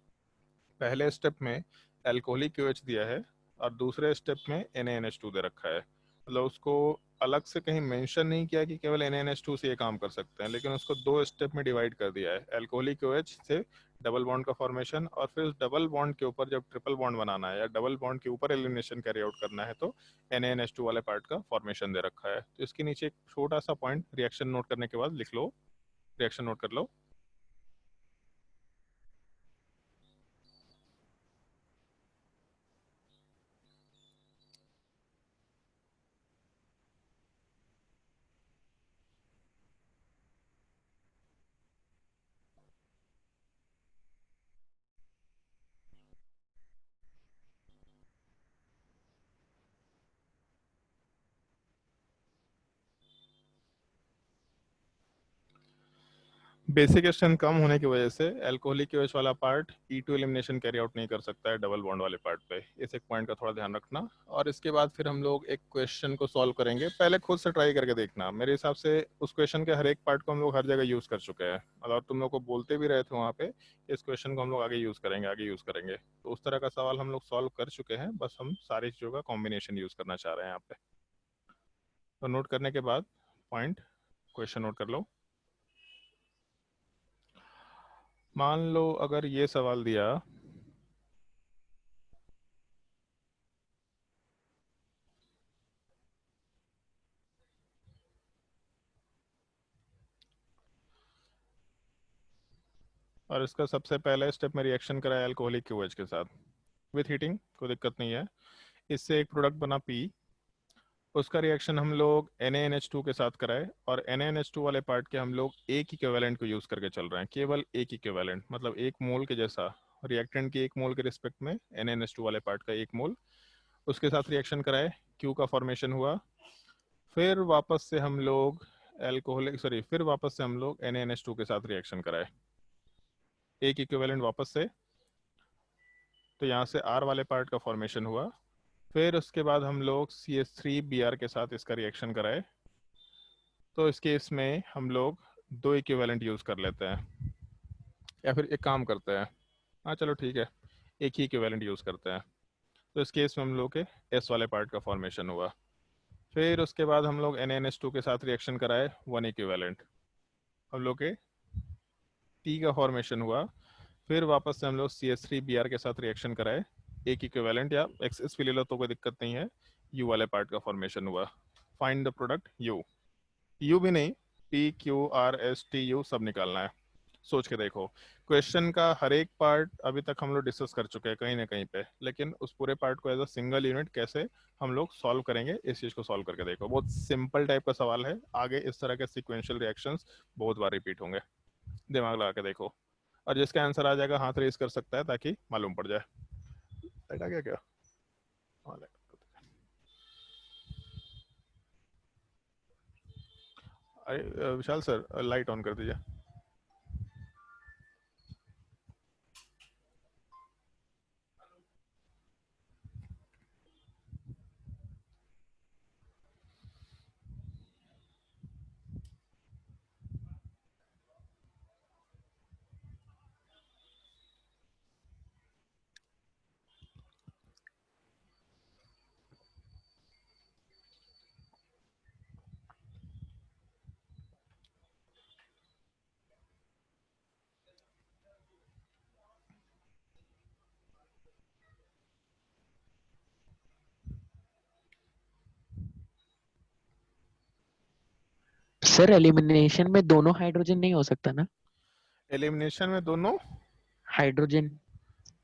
पहले स्टेप में अल्कोहलिक KOH दिया है और दूसरे स्टेप में NaNH2 दे रखा है, मतलब उसको अलग से कहीं मेंशन नहीं किया कि केवल NaNH2 से ये काम कर सकते हैं, लेकिन उसको दो स्टेप में डिवाइड कर दिया है, अल्कोहलिक KOH से डबल बॉन्ड का फॉर्मेशन, और फिर उस डबल बॉन्ड के ऊपर जब ट्रिपल बॉन्ड बनाना है या डबल बॉन्ड के ऊपर एलिमिनेशन कैरी आउट करना है, तो NaNH2 वाले पार्ट का फॉर्मेशन दे रखा है। तो इसके नीचे एक छोटा सा पॉइंट रिएक्शन नोट करने के बाद लिख लो, रिएक्शन नोट कर लो। बेसिक स्ट्रेंथ कम होने की वजह से अल्कोहलिक KOH वाला part E2 elimination carry out नहीं कर सकता है डबल बॉन्ड वाले पार्ट पे। इस एक पॉइंट का थोड़ा ध्यान रखना। और इसके बाद फिर हम लोग एक क्वेश्चन को सॉल्व करेंगे, पहले खुद से ट्राई करके देखना। मेरे हिसाब से उस क्वेश्चन के हर एक पार्ट को हम लोग हर जगह यूज़ कर चुके हैं, और तुम लोग को बोलते भी रहे थे वहाँ पे इस क्वेश्चन को हम लोग आगे यूज़ करेंगे, आगे यूज़ करेंगे। तो उस तरह का सवाल हम लोग सॉल्व कर चुके हैं, बस हम सारी चीज़ों का कॉम्बिनेशन यूज़ करना चाह रहे हैं यहाँ पे। तो नोट करने के बाद पॉइंट क्वेश्चन नोट कर लो। मान लो अगर ये सवाल दिया और इसका सबसे पहला स्टेप में रिएक्शन कराया अल्कोहलिक KOH के साथ विथ हीटिंग, कोई दिक्कत नहीं है। इससे एक प्रोडक्ट बना P, उसका रिएक्शन हम लोग NaNH2 के साथ कराए, और NaNH2 वाले पार्ट के हम लोग एक इक्विवेलेंट को यूज़ करके चल रहे हैं, केवल एक इक्विवेलेंट, मतलब एक मोल के जैसा, रिएक्टेंट के एक मोल के रिस्पेक्ट में NaNH2 वाले पार्ट का एक मोल, उसके साथ रिएक्शन कराए, Q का फॉर्मेशन हुआ। फिर वापस से हम लोग फिर वापस से हम लोग NaNH2 के साथ रिएक्शन कराए, एक इक्विवेलेंट वापस से, तो यहाँ से R वाले पार्ट का फॉर्मेशन हुआ। फिर उसके बाद हम लोग CH3Br के साथ इसका रिएक्शन कराए, तो इस केस में हम लोग दो इक्विवेलेंट यूज़ कर लेते हैं, या फिर एक काम करते हैं, हाँ चलो ठीक है, एक ही इक्विवेलेंट यूज़ करते हैं। तो इस केस में हम लोग के S वाले पार्ट का फॉर्मेशन हुआ। फिर उसके बाद हम लोग NaNH2 के साथ रिएक्शन कराए, वन इक्विवेलेंट, हम लोग के T का फॉर्मेशन हुआ। फिर वापस से हम लोग CH3Br के साथ रिएक्शन कराए, एक इक्विवेलेंट या एक्सेस भी ले लो तो कोई दिक्कत नहीं है, U वाले पार्ट का फॉर्मेशन हुआ। फाइंड द प्रोडक्ट U भी नहीं, PQRSTU सब निकालना है। सोच के देखो, क्वेश्चन का हर एक पार्ट अभी तक हम लोग डिस्कस कर चुके हैं कहीं ना कहीं पे, लेकिन उस पूरे पार्ट को एज अ सिंगल यूनिट कैसे हम लोग सॉल्व करेंगे, इस चीज़ को सॉल्व करके देखो। बहुत सिंपल टाइप का सवाल है, आगे इस तरह के सिक्वेंशियल रिएक्शंस बहुत बार रिपीट होंगे, दिमाग लगा के देखो। और जिसका आंसर आ जाएगा हाथ रेस कर सकता है ताकि मालूम पड़ जाए। लाइट आ गया क्या? हाँ, अरे विशाल सर, लाइट ऑन कर दीजिए। सर एलिमिनेशन में दोनों हाइड्रोजन नहीं हो सकता ना? एलिमिनेशन में दोनों हाइड्रोजन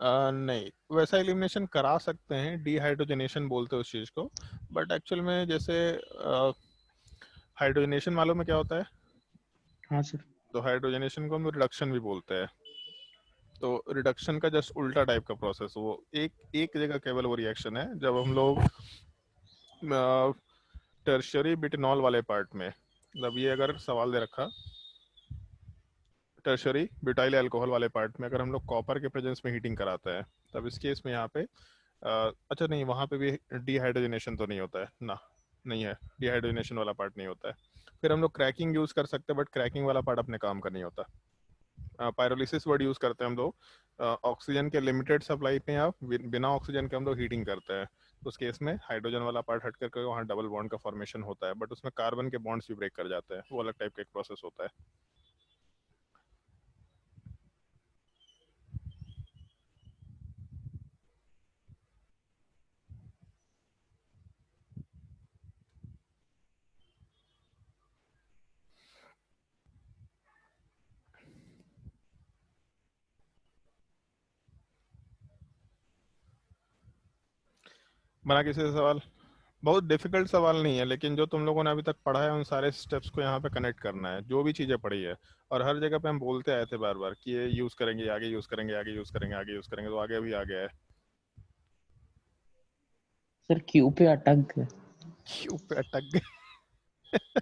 नहीं, वैसा एलिमिनेशन करा सकते हैं, डिहाइड्रोजनेशन बोलते हैं उस चीज़ को, बट एक्चुअल में जैसे हाइड्रोजनेशन मालूम है क्या होता है? हाँ सर। तो हाइड्रोजनेशन को हम रिडक्शन भी बोलते हैं। तो रिडक्शन का जस्ट उल्टा टाइप का प्रोसेस, वो एक एक जगह केवल वो रिएक्शन है जब हम लोग टर्शियरी बिटनॉल वाले पार्ट में, मतलब ये अगर सवाल दे रखा टर्शरी ब्यूटाइल अल्कोहल वाले पार्ट में अगर हम लोग कॉपर के प्रेजेंस में हीटिंग कराते हैं, तब इस केस में यहाँ पे अच्छा नहीं, वहाँ पे भी डिहाइड्रोजनेशन तो नहीं होता है ना, नहीं है, डिहाइड्रोजनेशन वाला पार्ट नहीं होता है। फिर हम लोग क्रैकिंग यूज़ कर सकते हैं, बट क्रैकिंग वाला पार्ट अपने काम का नहीं होता। पायरोलिसिस वर्ड यूज़ करते हैं हम लोग ऑक्सीजन के लिमिटेड सप्लाई पे या बिना ऑक्सीजन के हम लोग हीटिंग करते हैं, तो उस केस में हाइड्रोजन वाला पार्ट हट करके वहाँ डबल बॉन्ड का फॉर्मेशन होता है, बट उसमें कार्बन के बॉन्ड्स भी ब्रेक कर जाते हैं, वो अलग टाइप का एक प्रोसेस होता है। बना किसी से सवाल? बहुत डिफिकल्ट सवाल नहीं है, लेकिन जो तुम लोगों ने अभी तक पढ़ा है उन सारे स्टेप्स को यहाँ पे कनेक्ट करना है, जो भी चीज़ें पढ़ी है। और हर जगह पे हम बोलते आए थे बार बार कि ये यूज़ करेंगे, आगे यूज़ करेंगे, आगे यूज़ करेंगे, आगे यूज़ करेंगे, तो आगे भी आ गया है। सर क्यू पे अटक गए। क्यों पे अटक गए?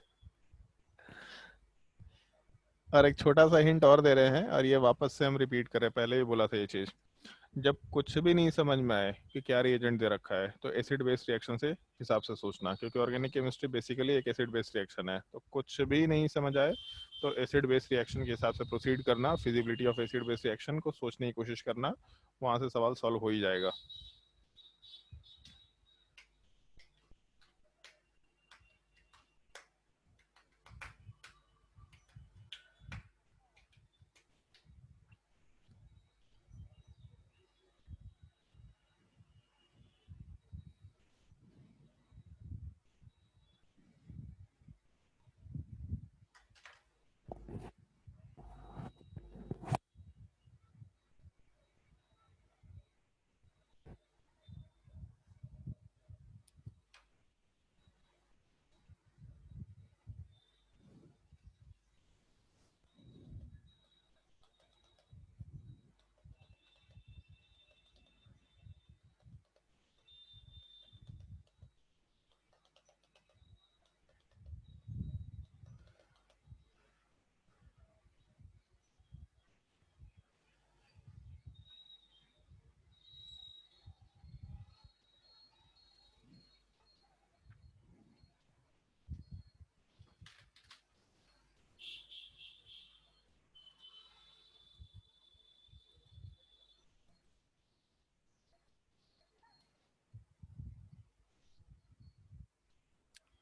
और एक छोटा सा हिंट और दे रहे हैं, और ये वापस से हम रिपीट करें, पहले भी बोला था ये चीज़, जब कुछ भी नहीं समझ में आए कि क्या रिएजेंट दे रखा है, तो एसिड बेस्ड रिएक्शन से हिसाब से सोचना, क्योंकि ऑर्गेनिक केमिस्ट्री बेसिकली एक एसिड बेस्ड रिएक्शन है। तो कुछ भी नहीं समझ आए तो एसिड बेस्ड रिएक्शन के हिसाब से प्रोसीड करना, feasibility of acid based reaction को सोचने की कोशिश करना, वहां से सवाल सॉल्व हो ही जाएगा।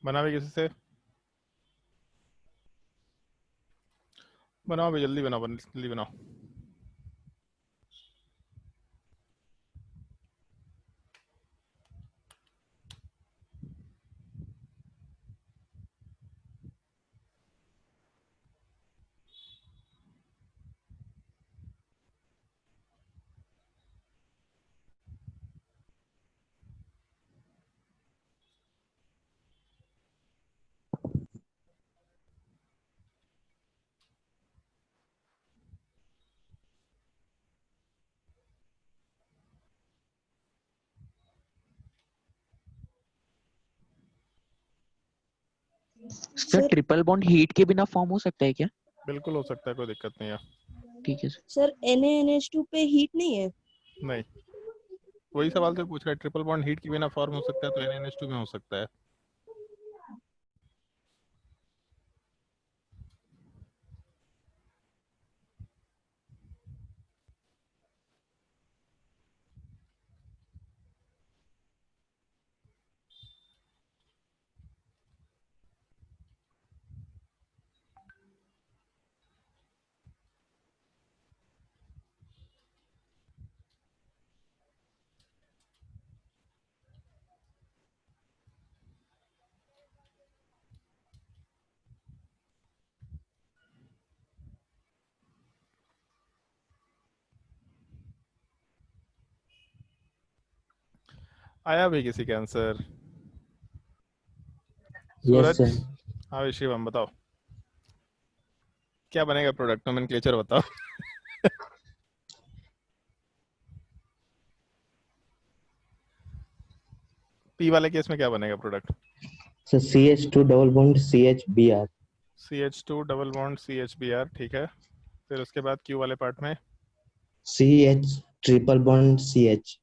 बना भी किसी से? बनाओ भी, जल्दी बनाओ, जल्दी बनाओ। Sir sir triple bond heat के बिना फॉर्म हो सकता है क्या? बिल्कुल हो सकता है, कोई दिक्कत नहीं है। ठीक है सर। सर NaNH2 पे हीट नहीं है? नहीं, वही सवाल तो पूछ रहा है, ट्रिपल बॉन्ड हीट के बिना फॉर्म हो सकता है, तो NaNH2 में हो सकता है। आया भी किसी का आंसर? यस सूरज? सर। हाँ शिवम बताओ, क्या बनेगा प्रोडक्ट, नोमेनक्लेचर बताओ। पी वाले केस में क्या बनेगा product? Sir CH2 double bond CH Br। CH2 double bond CH Br, ठीक है। फिर उसके बाद क्यू वाले पार्ट में CH triple bond CH।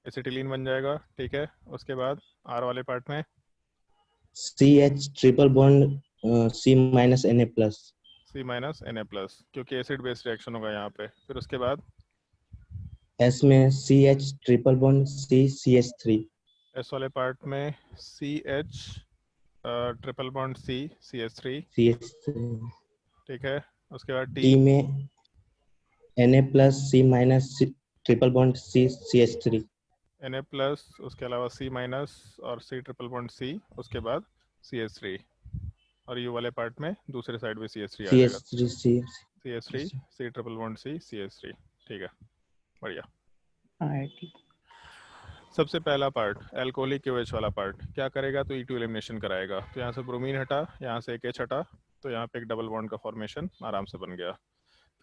Acetylene बन जाएगा, ठीक है। उसके बाद आर वाले पार्ट में CH triple bond C-Na+। C-Na+, क्योंकि एसिड बेस रिएक्शन होगा यहाँ पे। फिर उसके बाद S में CH triple bond CCH3। S वाले पार्ट में CH triple bond CH3, CH3। ठीक है। उसके बाद T टी में Na+ C- triple bond CH3। Na+, उसके अलावा C- और C ट्रिपल बॉन्ड C, उसके बाद CH3। और यू वाले पार्ट में दूसरे साइड में CH3 आ जाएगा, CH3 CH3 C triple bond C CH3, ठीक है, बढ़िया। हाँ ठीक। सबसे पहला पार्ट एल्कोहलिक OH वाला पार्ट क्या करेगा, तो E2 एलिमिनेशन कराएगा। तो यहाँ से ब्रोमीन हटा, यहाँ से एक H हटा, तो यहाँ पे एक डबल बॉन्ड का फॉर्मेशन आराम से बन गया।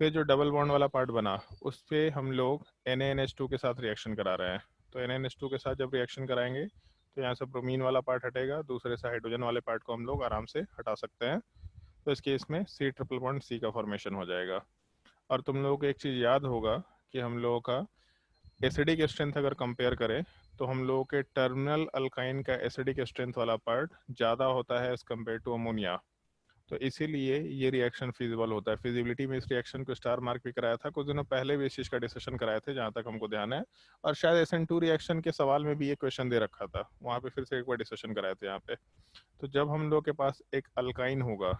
फिर जो डबल बॉन्ड वाला पार्ट बना उस पर हम लोग NaNH2 के साथ रिएक्शन करा रहे हैं। तो NaNH2 के साथ जब रिएक्शन कराएंगे तो यहाँ से ब्रोमीन वाला पार्ट हटेगा, दूसरे से हाइड्रोजन वाले पार्ट को हम लोग आराम से हटा सकते हैं। तो इस केस में C ट्रिपल बॉन्ड C का फॉर्मेशन हो जाएगा। और तुम लोगों को एक चीज़ याद होगा कि हम लोगों का एसिडिक स्ट्रेंथ अगर कंपेयर करें तो हम लोगों के टर्मिनल अल्काइन का एसिडिक स्ट्रेंथ वाला पार्ट ज़्यादा होता है एज कम्पेयर टू अमोनिया। तो इसीलिए ये रिएक्शन फिजिबल होता है। फिजिबिलिटी में इस रिएक्शन को स्टार मार्क भी कराया था, कुछ दिनों पहले भी इस चीज़ का डिस्कशन कराए थे जहाँ तक हमको ध्यान है। और शायद SN2 रिएक्शन के सवाल में भी ये क्वेश्चन दे रखा था, वहाँ पे फिर से एक बार डिस्कशन कराए थे यहाँ पे। तो जब हम लोग के पास एक अल्काइन होगा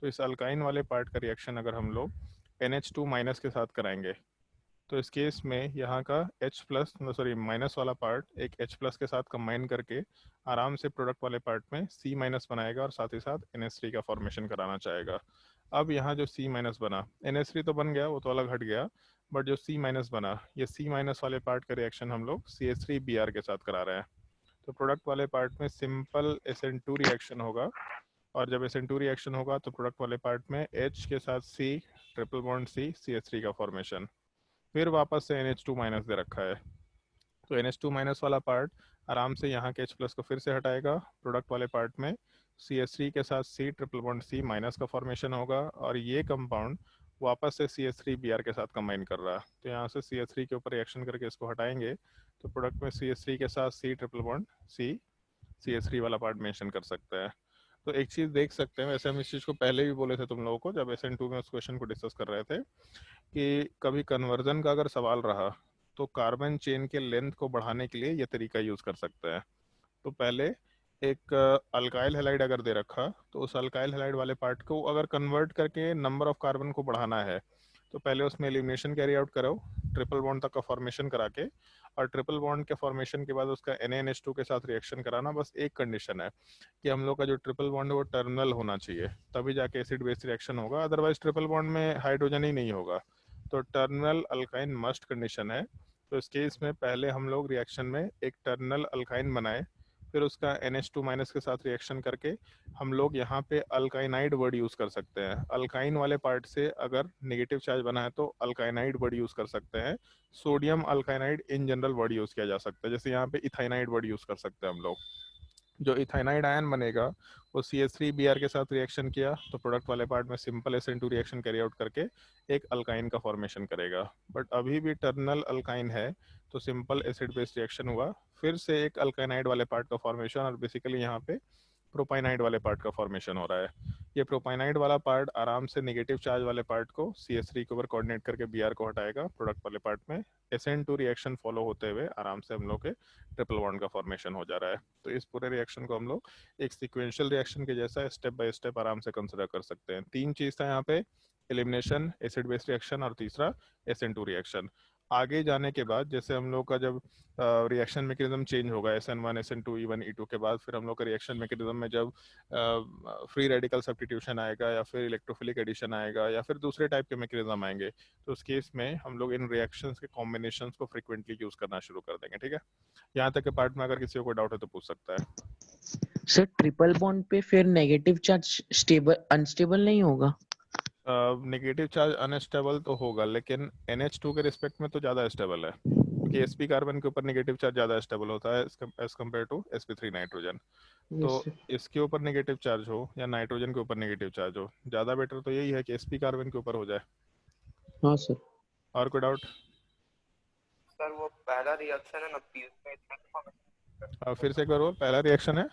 तो इस अल्काइन वाले पार्ट का रिएक्शन अगर हम लोग NH2- के साथ कराएंगे तो इस केस में यहाँ का माइनस वाला पार्ट एक H+ के साथ कंबाइन करके आराम से प्रोडक्ट वाले पार्ट में C- बनाएगा और साथ ही साथ NH3 का फॉर्मेशन कराना चाहेगा। अब यहाँ जो C- बना, NH3 तो बन गया, वो तो अलग हट गया, बट जो C- बना, ये C- वाले पार्ट का रिएक्शन हम लोग CH3Br के साथ करा रहे हैं। तो प्रोडक्ट वाले पार्ट में सिंपल SN2 रिएक्शन होगा, और जब SN2 रिएक्शन होगा तो प्रोडक्ट वाले पार्ट में H के साथ C triple bond C CH3 का फॉर्मेशन। फिर वापस से NH2- दे रखा है, तो NH2- वाला पार्ट आराम से यहाँ के H+ को फिर से हटाएगा, प्रोडक्ट वाले पार्ट में CH3 के साथ C ट्रिपल बॉन्ड C- का फॉर्मेशन होगा, और ये कंपाउंड वापस से CH3Br के साथ कंबाइन कर रहा है। तो यहाँ से CH3 के ऊपर रिएक्शन करके इसको हटाएंगे तो प्रोडक्ट में CH3 के साथ C triple bond C CH3 वाला पार्ट मेंशन कर सकते हैं। तो एक चीज़ देख सकते हैं, वैसे हम इस चीज़ को पहले भी बोले थे तुम लोगों को जब SN2 में उस क्वेश्चन को डिस्कस कर रहे थे, कि कभी कन्वर्जन का अगर सवाल रहा तो कार्बन चेन के लेंथ को बढ़ाने के लिए ये तरीका यूज़ कर सकते हैं। तो पहले एक अल्काइल हैलाइड अगर दे रखा तो उस अल्काइल हैलाइड वाले पार्ट को अगर कन्वर्ट करके नंबर ऑफ कार्बन को बढ़ाना है तो पहले उसमें एलिमिनेशन कैरी आउट करो, ट्रिपल बॉन्ड तक का फॉर्मेशन करा के, और ट्रिपल बॉन्ड के फॉर्मेशन के बाद उसका NaNH2 के साथ रिएक्शन कराना। बस एक कंडीशन है कि हम लोग का जो ट्रिपल बॉन्ड है वो टर्मिनल होना चाहिए, तभी जाके एसिड बेस रिएक्शन होगा, अदरवाइज ट्रिपल बॉन्ड में हाइड्रोजन ही नहीं होगा। तो टर्मिनल अल्काइन मस्ट कंडीशन है। तो इस केस में पहले हम लोग रिएक्शन में एक टर्मिनल अल्काइन बनाए, फिर उसका NH2- के साथ रिएक्शन करके हम लोग यहाँ पे अल्काइनाइड वर्ड यूज़ कर सकते हैं। अल्काइन वाले पार्ट से अगर नेगेटिव चार्ज बना है तो अल्काइनाइड वर्ड यूज़ कर सकते हैं। Sodium alkynide in general word use किया जा सकता है, जैसे यहाँ पे इथाइनाइड वर्ड यूज़ कर सकते हैं हम लोग। जो इथाइनाइड आयन बनेगा वो CH3Br के साथ रिएक्शन किया तो प्रोडक्ट वाले पार्ट में simple SN2 reaction carry out करके एक अल्काइन का फॉर्मेशन करेगा। बट अभी भी टर्मिनल अल्काइन है तो सिंपल एसिड बेस रिएक्शन हुआ, फिर से एक अल्काइनाइड वाले पार्ट का फॉर्मेशन, और बेसिकली यहाँ पे प्रोपाइनाइड वाले पार्ट का फॉर्मेशन हो रहा है। ये प्रोपाइनाइड वाला पार्ट आराम से नेगेटिव चार्ज वाले पार्ट को CH3 के ऊपर कोऑर्डिनेट करके Br को हटाएगा, प्रोडक्ट वाले पार्ट में SN2 रिएक्शन फॉलो होते हुए आराम से हम लोग के ट्रिपल बॉन्ड का फॉर्मेशन हो जा रहा है। तो इस पूरे रिएक्शन को हम लोग एक सिक्वेंशियल रिएक्शन के जैसा स्टेप बाय स्टेप आराम से कंसिडर कर सकते हैं। तीन चीज़ था यहाँ पे, एलिमिनेशन, एसिड बेस रिएक्शन, और तीसरा SN2 रिएक्शन। आगे जाने के बाद जैसे हम लोग का जब रिएक्शन मैकेनिज्म चेंज होगा SN1 SN2 E1 E2 के बाद, फिर हम लोग का रिएक्शन मैकेनिज्म में जब फ्री रेडिकल सब्स्टिट्यूशन आएगा या फिर इलेक्ट्रोफिलिक एडिशन आएगा या फिर दूसरे टाइप के मैकेनिज्म आएंगे, तो उस केस में हम लोग इन रिएक्शंस के कॉम्बिनेशंस को फ्रिक्वेंटली यूज करना शुरू कर देंगे। ठीक है, यहाँ तक के पार्ट में अगर किसी को कोई डाउट है तो पूछ सकता है। सर ट्रिपल बॉन्ड पे फिर नेगेटिव चार्ज स्टेबल अनस्टेबल नहीं होगा? नेगेटिव चार्ज अनस्टेबल तो होगा, लेकिन NH2 के रिस्पेक्ट में तो ज़्यादा स्टेबल है, क्योंकि sp कार्बन के ऊपर नेगेटिव चार्ज ज़्यादा स्टेबल होता है as compare to sp3 nitrogen. तो इसके ऊपर नेगेटिव चार्ज हो या नाइट्रोजन के ऊपर नेगेटिव चार्ज हो, ज़्यादा बेटर तो यही है कि sp कार्बन के ऊपर हो जाए। हाँ सर। और कोई डाउट? सर वो पहला रिएक्शन है ना पी, उसमें इथेन का फॉर्मेशन, फिर से एक बार वो पहला रिएक्शन है,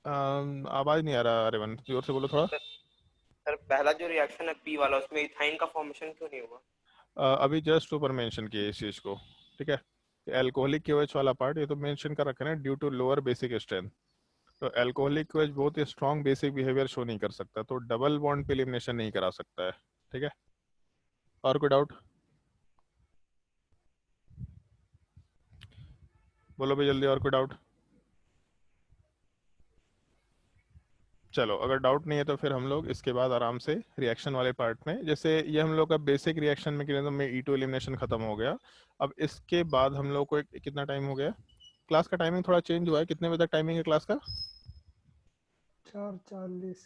आवाज़ नहीं आ रहा आर्यमन, जोर से बोलो थोड़ा। सर पहला जो रिएक्शन है पी वाला, उसमें इथाइन का फॉर्मेशन क्यों नहीं हुआ? अभी जस्ट ऊपर मेंशन किया इस चीज़ को। ठीक है, एल्कोहलिक KOH वाला पार्ट ये तो मेंशन कर रखा है ना, due to lower basic strength. तो एल्कोहलिक KOH बहुत ही स्ट्रॉन्ग बेसिक बिहेवियर शो नहीं कर सकता, तो डबल बॉन्ड पे एलिमिनेशन नहीं करा सकता है। ठीक है, और कोई डाउट? बोलो भाई जल्दी, और कोई डाउट? चलो, अगर डाउट नहीं है तो फिर हम लोग इसके बाद आराम से रिएक्शन वाले पार्ट में, जैसे ये हम लोग का बेसिक रिएक्शन मैकेनिज्म में E2 एलिमिनेशन खत्म हो गया। अब इसके बाद हम लोग को कितना टाइम हो गया? क्लास का टाइमिंग थोड़ा चेंज हुआ है, कितने बजे तक टाइमिंग है क्लास का? 4:40।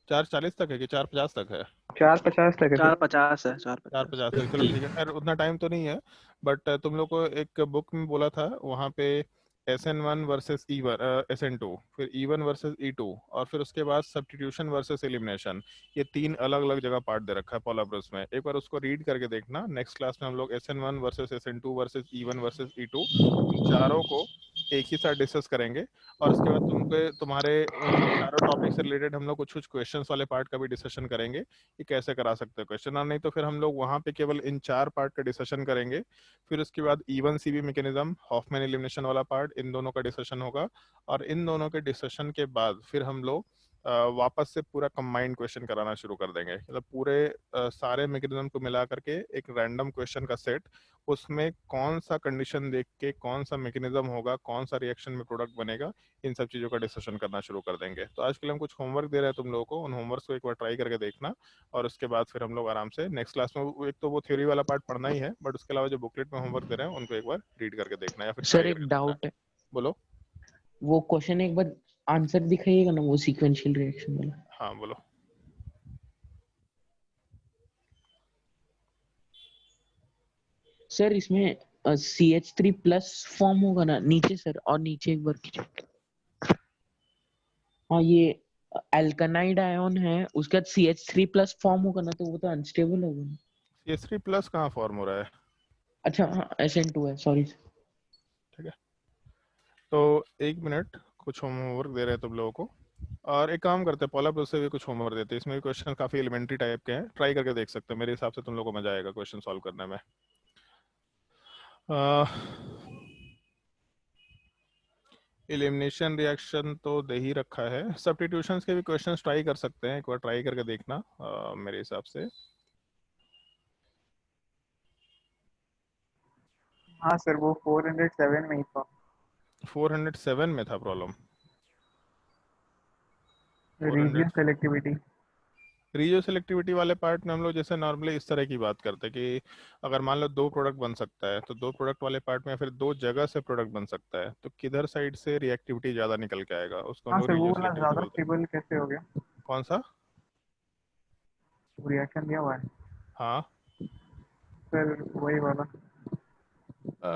4:40 तक है कि 4:50 तक है? 4:50 तक है। 4:50 है। 4:50 है, चलो ठीक है। खैर उतना टाइम तो नहीं है, बट तुम लोग को एक बुक में बोला था वहाँ पे SN1 वर्सेस E1 SN2, फिर E1 वर्सेस E2, और फिर उसके बाद सब्स्टिट्यूशन वर्सेस एलिमिनेशन, ये 3 अलग अलग जगह पार्ट दे रखा है पोलाब्रस में। एक बार उसको रीड करके देखना। नेक्स्ट क्लास में हम लोग SN1 versus SN2 versus E1 versus E2 इन चारों को एक ही साथ डिस्कस करेंगे, और उसके बाद तुम्हारे उन चारों टॉपिक से रिलेटेड हम लोग कुछ क्वेश्चंस वाले पार्ट का भी डिस्कशन करेंगे कि कैसे करा सकते हैं क्वेश्चन, और नहीं तो फिर हम लोग वहाँ पे केवल इन 4 पार्ट का डिस्कशन करेंगे। फिर उसके बाद E1 CB mechanism, Hofmann elimination वाला पार्ट, इन दोनों का डिस्कशन होगा, और इन दोनों के डिस्कशन के बाद फिर हम लोग वापस से पूरा कंबाइंड क्वेश्चन कराना शुरू कर देंगे। मतलब पूरे सारे मैकेनिज्म को मिला करके एक रैंडम क्वेश्चन का सेट, उसमें कौन सा कंडीशन देख के कौन सा मैकेनिज्म होगा, कौन सा रिएक्शन में प्रोडक्ट बनेगा, इन सब चीज़ों का डिस्कशन करना शुरू कर देंगे। तो आज के लिए हम कुछ होमवर्क दे रहे हैं तुम लोगों को, उन होमवर्क को एक बार ट्राई करके देखना, और उसके बाद फिर हम लोग आराम से नेक्स्ट क्लास में एक तो वो थ्योरी वाला पार्ट पढ़ना ही है, बट उसके अलावा जो बुकलेट में होमवर्क दे रहे हैं उनको एक बार रीड करके देखना या फिर सर एक डाउट है। बोलो। वो क्वेश्चन एक बार आंसर दिखाइएगा ना, वो सीक्वेंशियल रिएक्शन वाला। हाँ बोलो। सर इसमें CH3 प्लस फॉर्म होगा ना नीचे सर, और नीचे एक बार खींचो। हाँ ये एल्कनाइड आयन है, उसके बाद CH3 प्लस फॉर्म होगा ना, तो वो तो अनस्टेबल होगा ना। CH3 प्लस कहाँ फॉर्म हो रहा है? अच्छा हाँ SN2 है, सॉरी। ठीक है, तो 1 मिनट, कुछ होमवर्क दे रहे हैं तुम लोगों को, और एक काम करते हैं पोलाब्रस से भी कुछ होमवर्क देते हैं। इसमें भी क्वेश्चन काफ़ी एलिमेंट्री टाइप के हैं, ट्राई करके देख सकते हैं। मेरे हिसाब से तुम लोगों को मजा आएगा क्वेश्चन सॉल्व करने में। एलिमिनेशन रिएक्शन तो दे ही रखा है, सब्स्टिट्यूशंस के भी क्वेश्चंस ट्राई कर सकते हैं, एक बार ट्राई करके देखना। मेरे हिसाब से हाँ सर, वो 407 में ही था। 407 में था problem? Regioselectivity. Regioselectivity वाले पार्ट में हम लोग जैसे नॉर्मली इस तरह की बात करते हैं कि अगर मान लो 2 प्रोडक्ट बन सकता है, तो 2 प्रोडक्ट वाले पार्ट में फिर 2 जगह से प्रोडक्ट बन सकता है, तो किधर साइड से रिएक्टिविटी ज्यादा निकल के आएगा उसको हम लोग रीजो सेलेक्टिविटी ज्यादा बोलते हैं। स्टेबल कैसे हो गया? कौन सा रिएक्शन दिया हुआ है हाँ सर, वही वाला।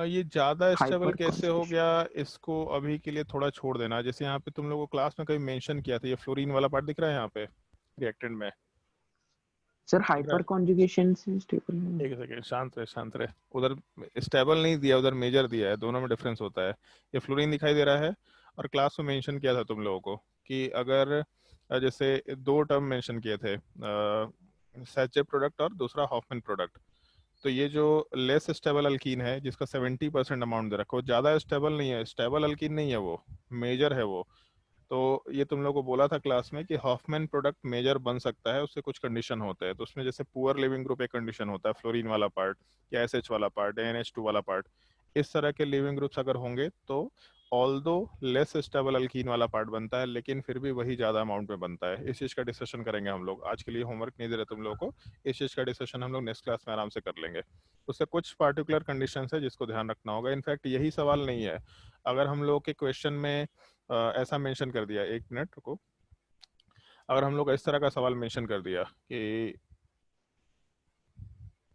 ये ज्यादा स्टेबल Hyper कैसे हो गया, इसको अभी के लिए थोड़ा छोड़ देना। जैसे यहाँ पे तुम लोगों को क्लास में कभी मेंशन किया था, ये फ्लोरीन वाला पार्ट दिख रहा है यहाँ पे रिएक्टेंट में? सर हाइपर कॉन्जुगेशन से स्टेबल है। एक सेकेंड, शांत रहे। उधर स्टेबल नहीं दिया, उधर मेजर दिया है, दोनों में डिफरेंस होता है। ये फ्लोरीन दिखाई दे रहा है, और क्लास में मेंशन किया था तुम लोगों को कि अगर जैसे 2 टर्म मेंशन किए थे, सैचे प्रोडक्ट और दूसरा हॉफमैन प्रोडक्ट। तो ये जो लेस स्टेबल अल्कीन है जिसका 70% अमाउंट दे रखा, वो ज़्यादा स्टेबल नहीं है, स्टेबल अल्कीन नहीं है, वो मेजर है वो। तो ये तुम लोगों को बोला था क्लास में कि हॉफमैन प्रोडक्ट मेजर बन सकता है, उससे कुछ कंडीशन होते हैं। तो उसमें जैसे पुअर लिविंग ग्रुप एक कंडीशन होता है, फ्लोरीन वाला पार्ट या एसएच वाला पार्ट, NH2 वाला पार्ट, इस तरह के लिविंग ग्रुप्स अगर होंगे तो ऑल्दो लेस स्टेबल अल्कीन वाला पार्ट बनता है, लेकिन फिर भी वही ज़्यादा अमाउंट में बनता है। इस चीज़ का डिस्कशन करेंगे हम लोग। आज के लिए होमवर्क नहीं दे रहे तुम लोगों को, इस चीज़ का डिस्कशन हम लोग नेक्स्ट क्लास में आराम से कर लेंगे। उससे कुछ पार्टिकुलर कंडीशंस है जिसको ध्यान रखना होगा। इनफैक्ट यही सवाल नहीं है, अगर हम लोग के क्वेश्चन में ऐसा मेंशन कर दिया, एक मिनट रुको, अगर हम लोग इस तरह का सवाल मेंशन कर दिया कि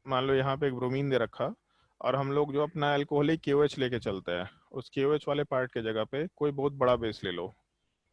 मान लो यहाँ पे एक ब्रोमीन दे रखा और हम लोग जो अपना अल्कोहलिक KOH लेके चलते हैं, उस KOH वाले पार्ट के जगह पे कोई बहुत बड़ा बेस ले लो,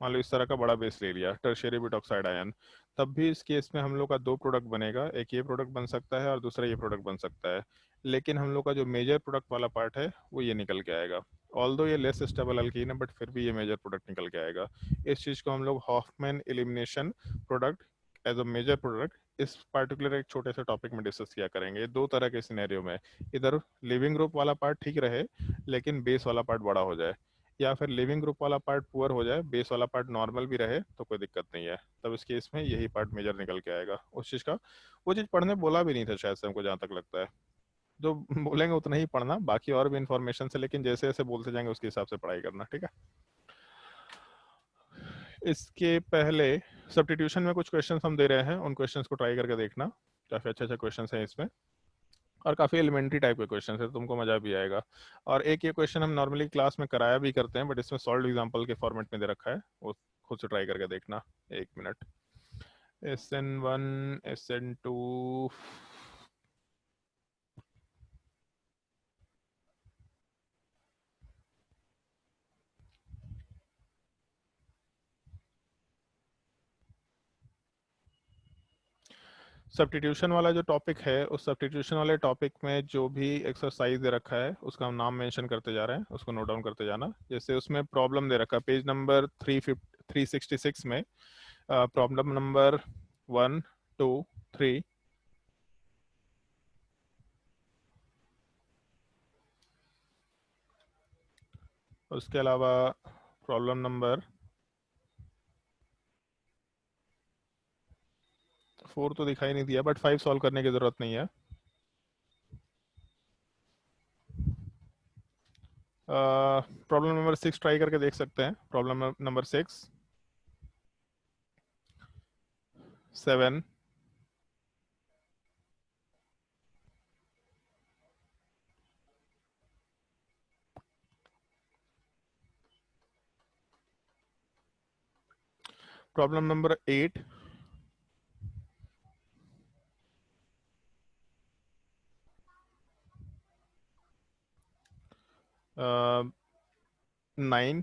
मान लो इस तरह का बड़ा बेस ले लिया, टर्शियरी ब्यूटॉक्साइड आयन, तब भी इस केस में हम लोग का दो प्रोडक्ट बनेगा, एक ये प्रोडक्ट बन सकता है और दूसरा ये प्रोडक्ट बन सकता है। लेकिन हम लोग का जो मेजर प्रोडक्ट वाला पार्ट है वो ये निकल के आएगा। ऑल्दो ये लेस स्टेबल अल्कीन है बट फिर भी ये मेजर प्रोडक्ट निकल के आएगा। इस चीज़ को हम लोग Hofmann elimination product as a major product इस पार्टिकुलर एक छोटे से टॉपिक में डिस्कस किया करेंगे। दो तरह के सिनेरियो में, इधर लिविंग ग्रुप वाला पार्ट ठीक रहे लेकिन बेस वाला पार्ट बड़ा हो जाए, या फिर लिविंग ग्रुप वाला पार्ट पुअर हो जाए, बेस वाला पार्ट नॉर्मल भी रहे तो कोई दिक्कत नहीं है। तब इस केस में यही पार्ट मेजर निकल के आएगा। उस चीज़ का वो चीज़ पढ़ने बोला भी नहीं था शायद से, हमको जहाँ तक लगता है। जो बोलेंगे उतना ही पढ़ना, बाकी और भी इन्फॉर्मेशन से, लेकिन जैसे जैसे बोलते जाएंगे उसके हिसाब से पढ़ाई करना, ठीक है। इसके पहले सब्स्टिट्यूशन में कुछ क्वेश्चंस हम दे रहे हैं, उन क्वेश्चंस को ट्राई करके देखना। काफ़ी अच्छे अच्छे क्वेश्चंस हैं इसमें और काफ़ी एलिमेंट्री टाइप के क्वेश्चन है, तुमको मजा भी आएगा। और एक ये क्वेश्चन हम नॉर्मली क्लास में कराया भी करते हैं बट इसमें सॉल्व एग्जांपल के फॉर्मेट में दे रखा है, वो खुद से ट्राई करके देखना। एक मिनट। SN1 SN2 सब्स्टिट्यूशन वाला जो टॉपिक है, उस सब्स्टिट्यूशन वाले टॉपिक में जो भी एक्सरसाइज दे रखा है उसका हम नाम मेंशन करते जा रहे हैं, उसको नोट डाउन करते जाना। जैसे उसमें प्रॉब्लम दे रखा है पेज नंबर 366 में, प्रॉब्लम नंबर 1 2 3, उसके अलावा प्रॉब्लम नंबर 4 तो दिखाई नहीं दिया बट 5 सॉल्व करने की जरूरत नहीं है। प्रॉब्लम नंबर 6 ट्राई करके देख सकते हैं। Problem number 6 7 problem number 8 9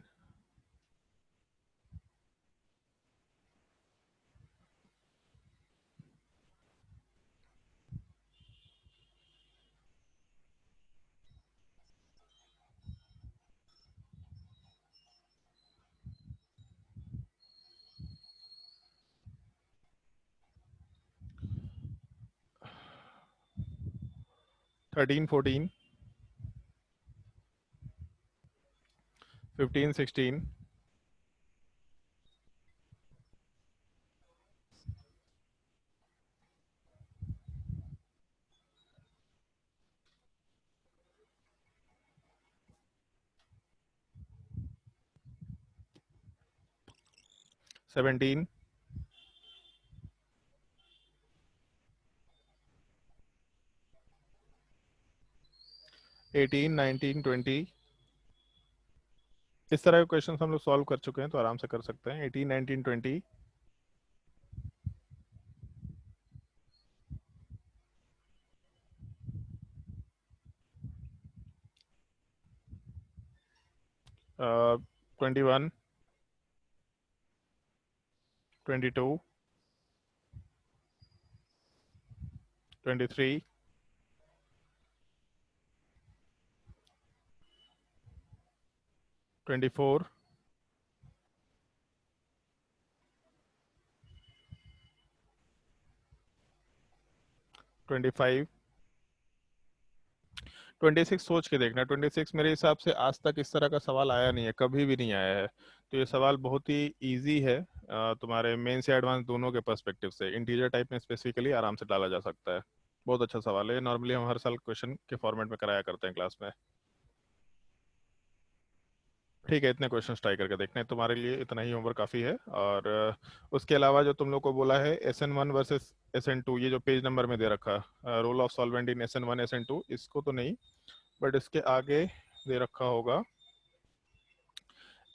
13 14 15 16 17 18 19 20। इस तरह के क्वेश्चन हम लोग सॉल्व कर चुके हैं तो आराम से कर सकते हैं। 18 19 20 21 22 23 24 25 26 सोच के देखना। 26 मेरे हिसाब से आज तक इस तरह का सवाल आया नहीं है, कभी भी नहीं आया है। तो ये सवाल बहुत ही इजी है, तुम्हारे मेन से एडवांस दोनों के पर्सपेक्टिव से। इंटीजर टाइप में स्पेसिफिकली आराम से डाला जा सकता है। बहुत अच्छा सवाल है, नॉर्मली हम हर साल क्वेश्चन के फॉर्मेट में कराया करते हैं क्लास में। ठीक है, इतने क्वेश्चन ट्राई करके देखने हैं, तुम्हारे लिए इतना ही होमवर्क काफ़ी है। और उसके अलावा जो तुम लोग को बोला है SN1 वर्सेस SN2, ये जो पेज नंबर में दे रखा role of solvent in SN1 SN2, इसको तो नहीं, बट इसके आगे दे रखा होगा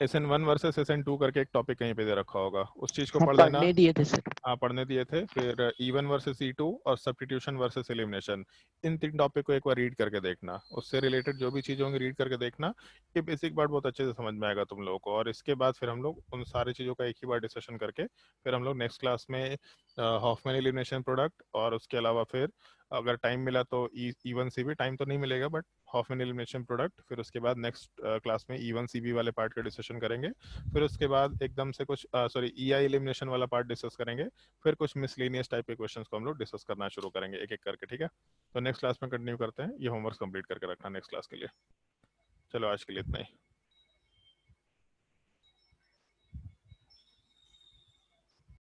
SN1 वर्सेस SN2 करके एक टॉपिक कहीं पे दे रखा होगा, उस चीज़ को हाँ, पढ़ लेना। पढ़ने दिए थे सर। हाँ, पढ़ने दिए थे। फिर E1 वर्सेस E2 और सब्स्टिट्यूशन वर्सेस एलिमिनेशन, इन 3 टॉपिक को एक बार रीड करके देखना। उससे रिलेटेड जो भी चीज़ें होंगी रीड करके देखना। ये बेसिक पार्ट बहुत अच्छे से समझ में आएगा तुम लोगों को। और इसके बाद फिर हम लोग उन सारी चीज़ों का एक ही बार डिस्कशन करके फिर हम लोग नेक्स्ट क्लास में हॉफमैन एलिमिनेशन प्रोडक्ट, और उसके अलावा फिर अगर टाइम मिला तो E1 से भी, टाइम तो नहीं मिलेगा बट हॉफमैन एलिमिनेशन प्रोडक्ट, फिर उसके बाद नेक्स्ट क्लास में E1 CB वाले पार्ट का डिस्कशन करेंगे। फिर उसके बाद एकदम से कुछ EI एलिमिनेशन वाला पार्ट डिस्कस करेंगे। फिर कुछ मिसलेनियस टाइप के क्वेश्चंस को हम लोग डिस्कस करना शुरू करेंगे एक एक करके, ठीक है। तो नेक्स्ट क्लास में कंटिन्यू करते हैं, ये होमवर्क कंप्लीट करके रखना नेक्स्ट क्लास के लिए। चलो आज के लिए इतना ही।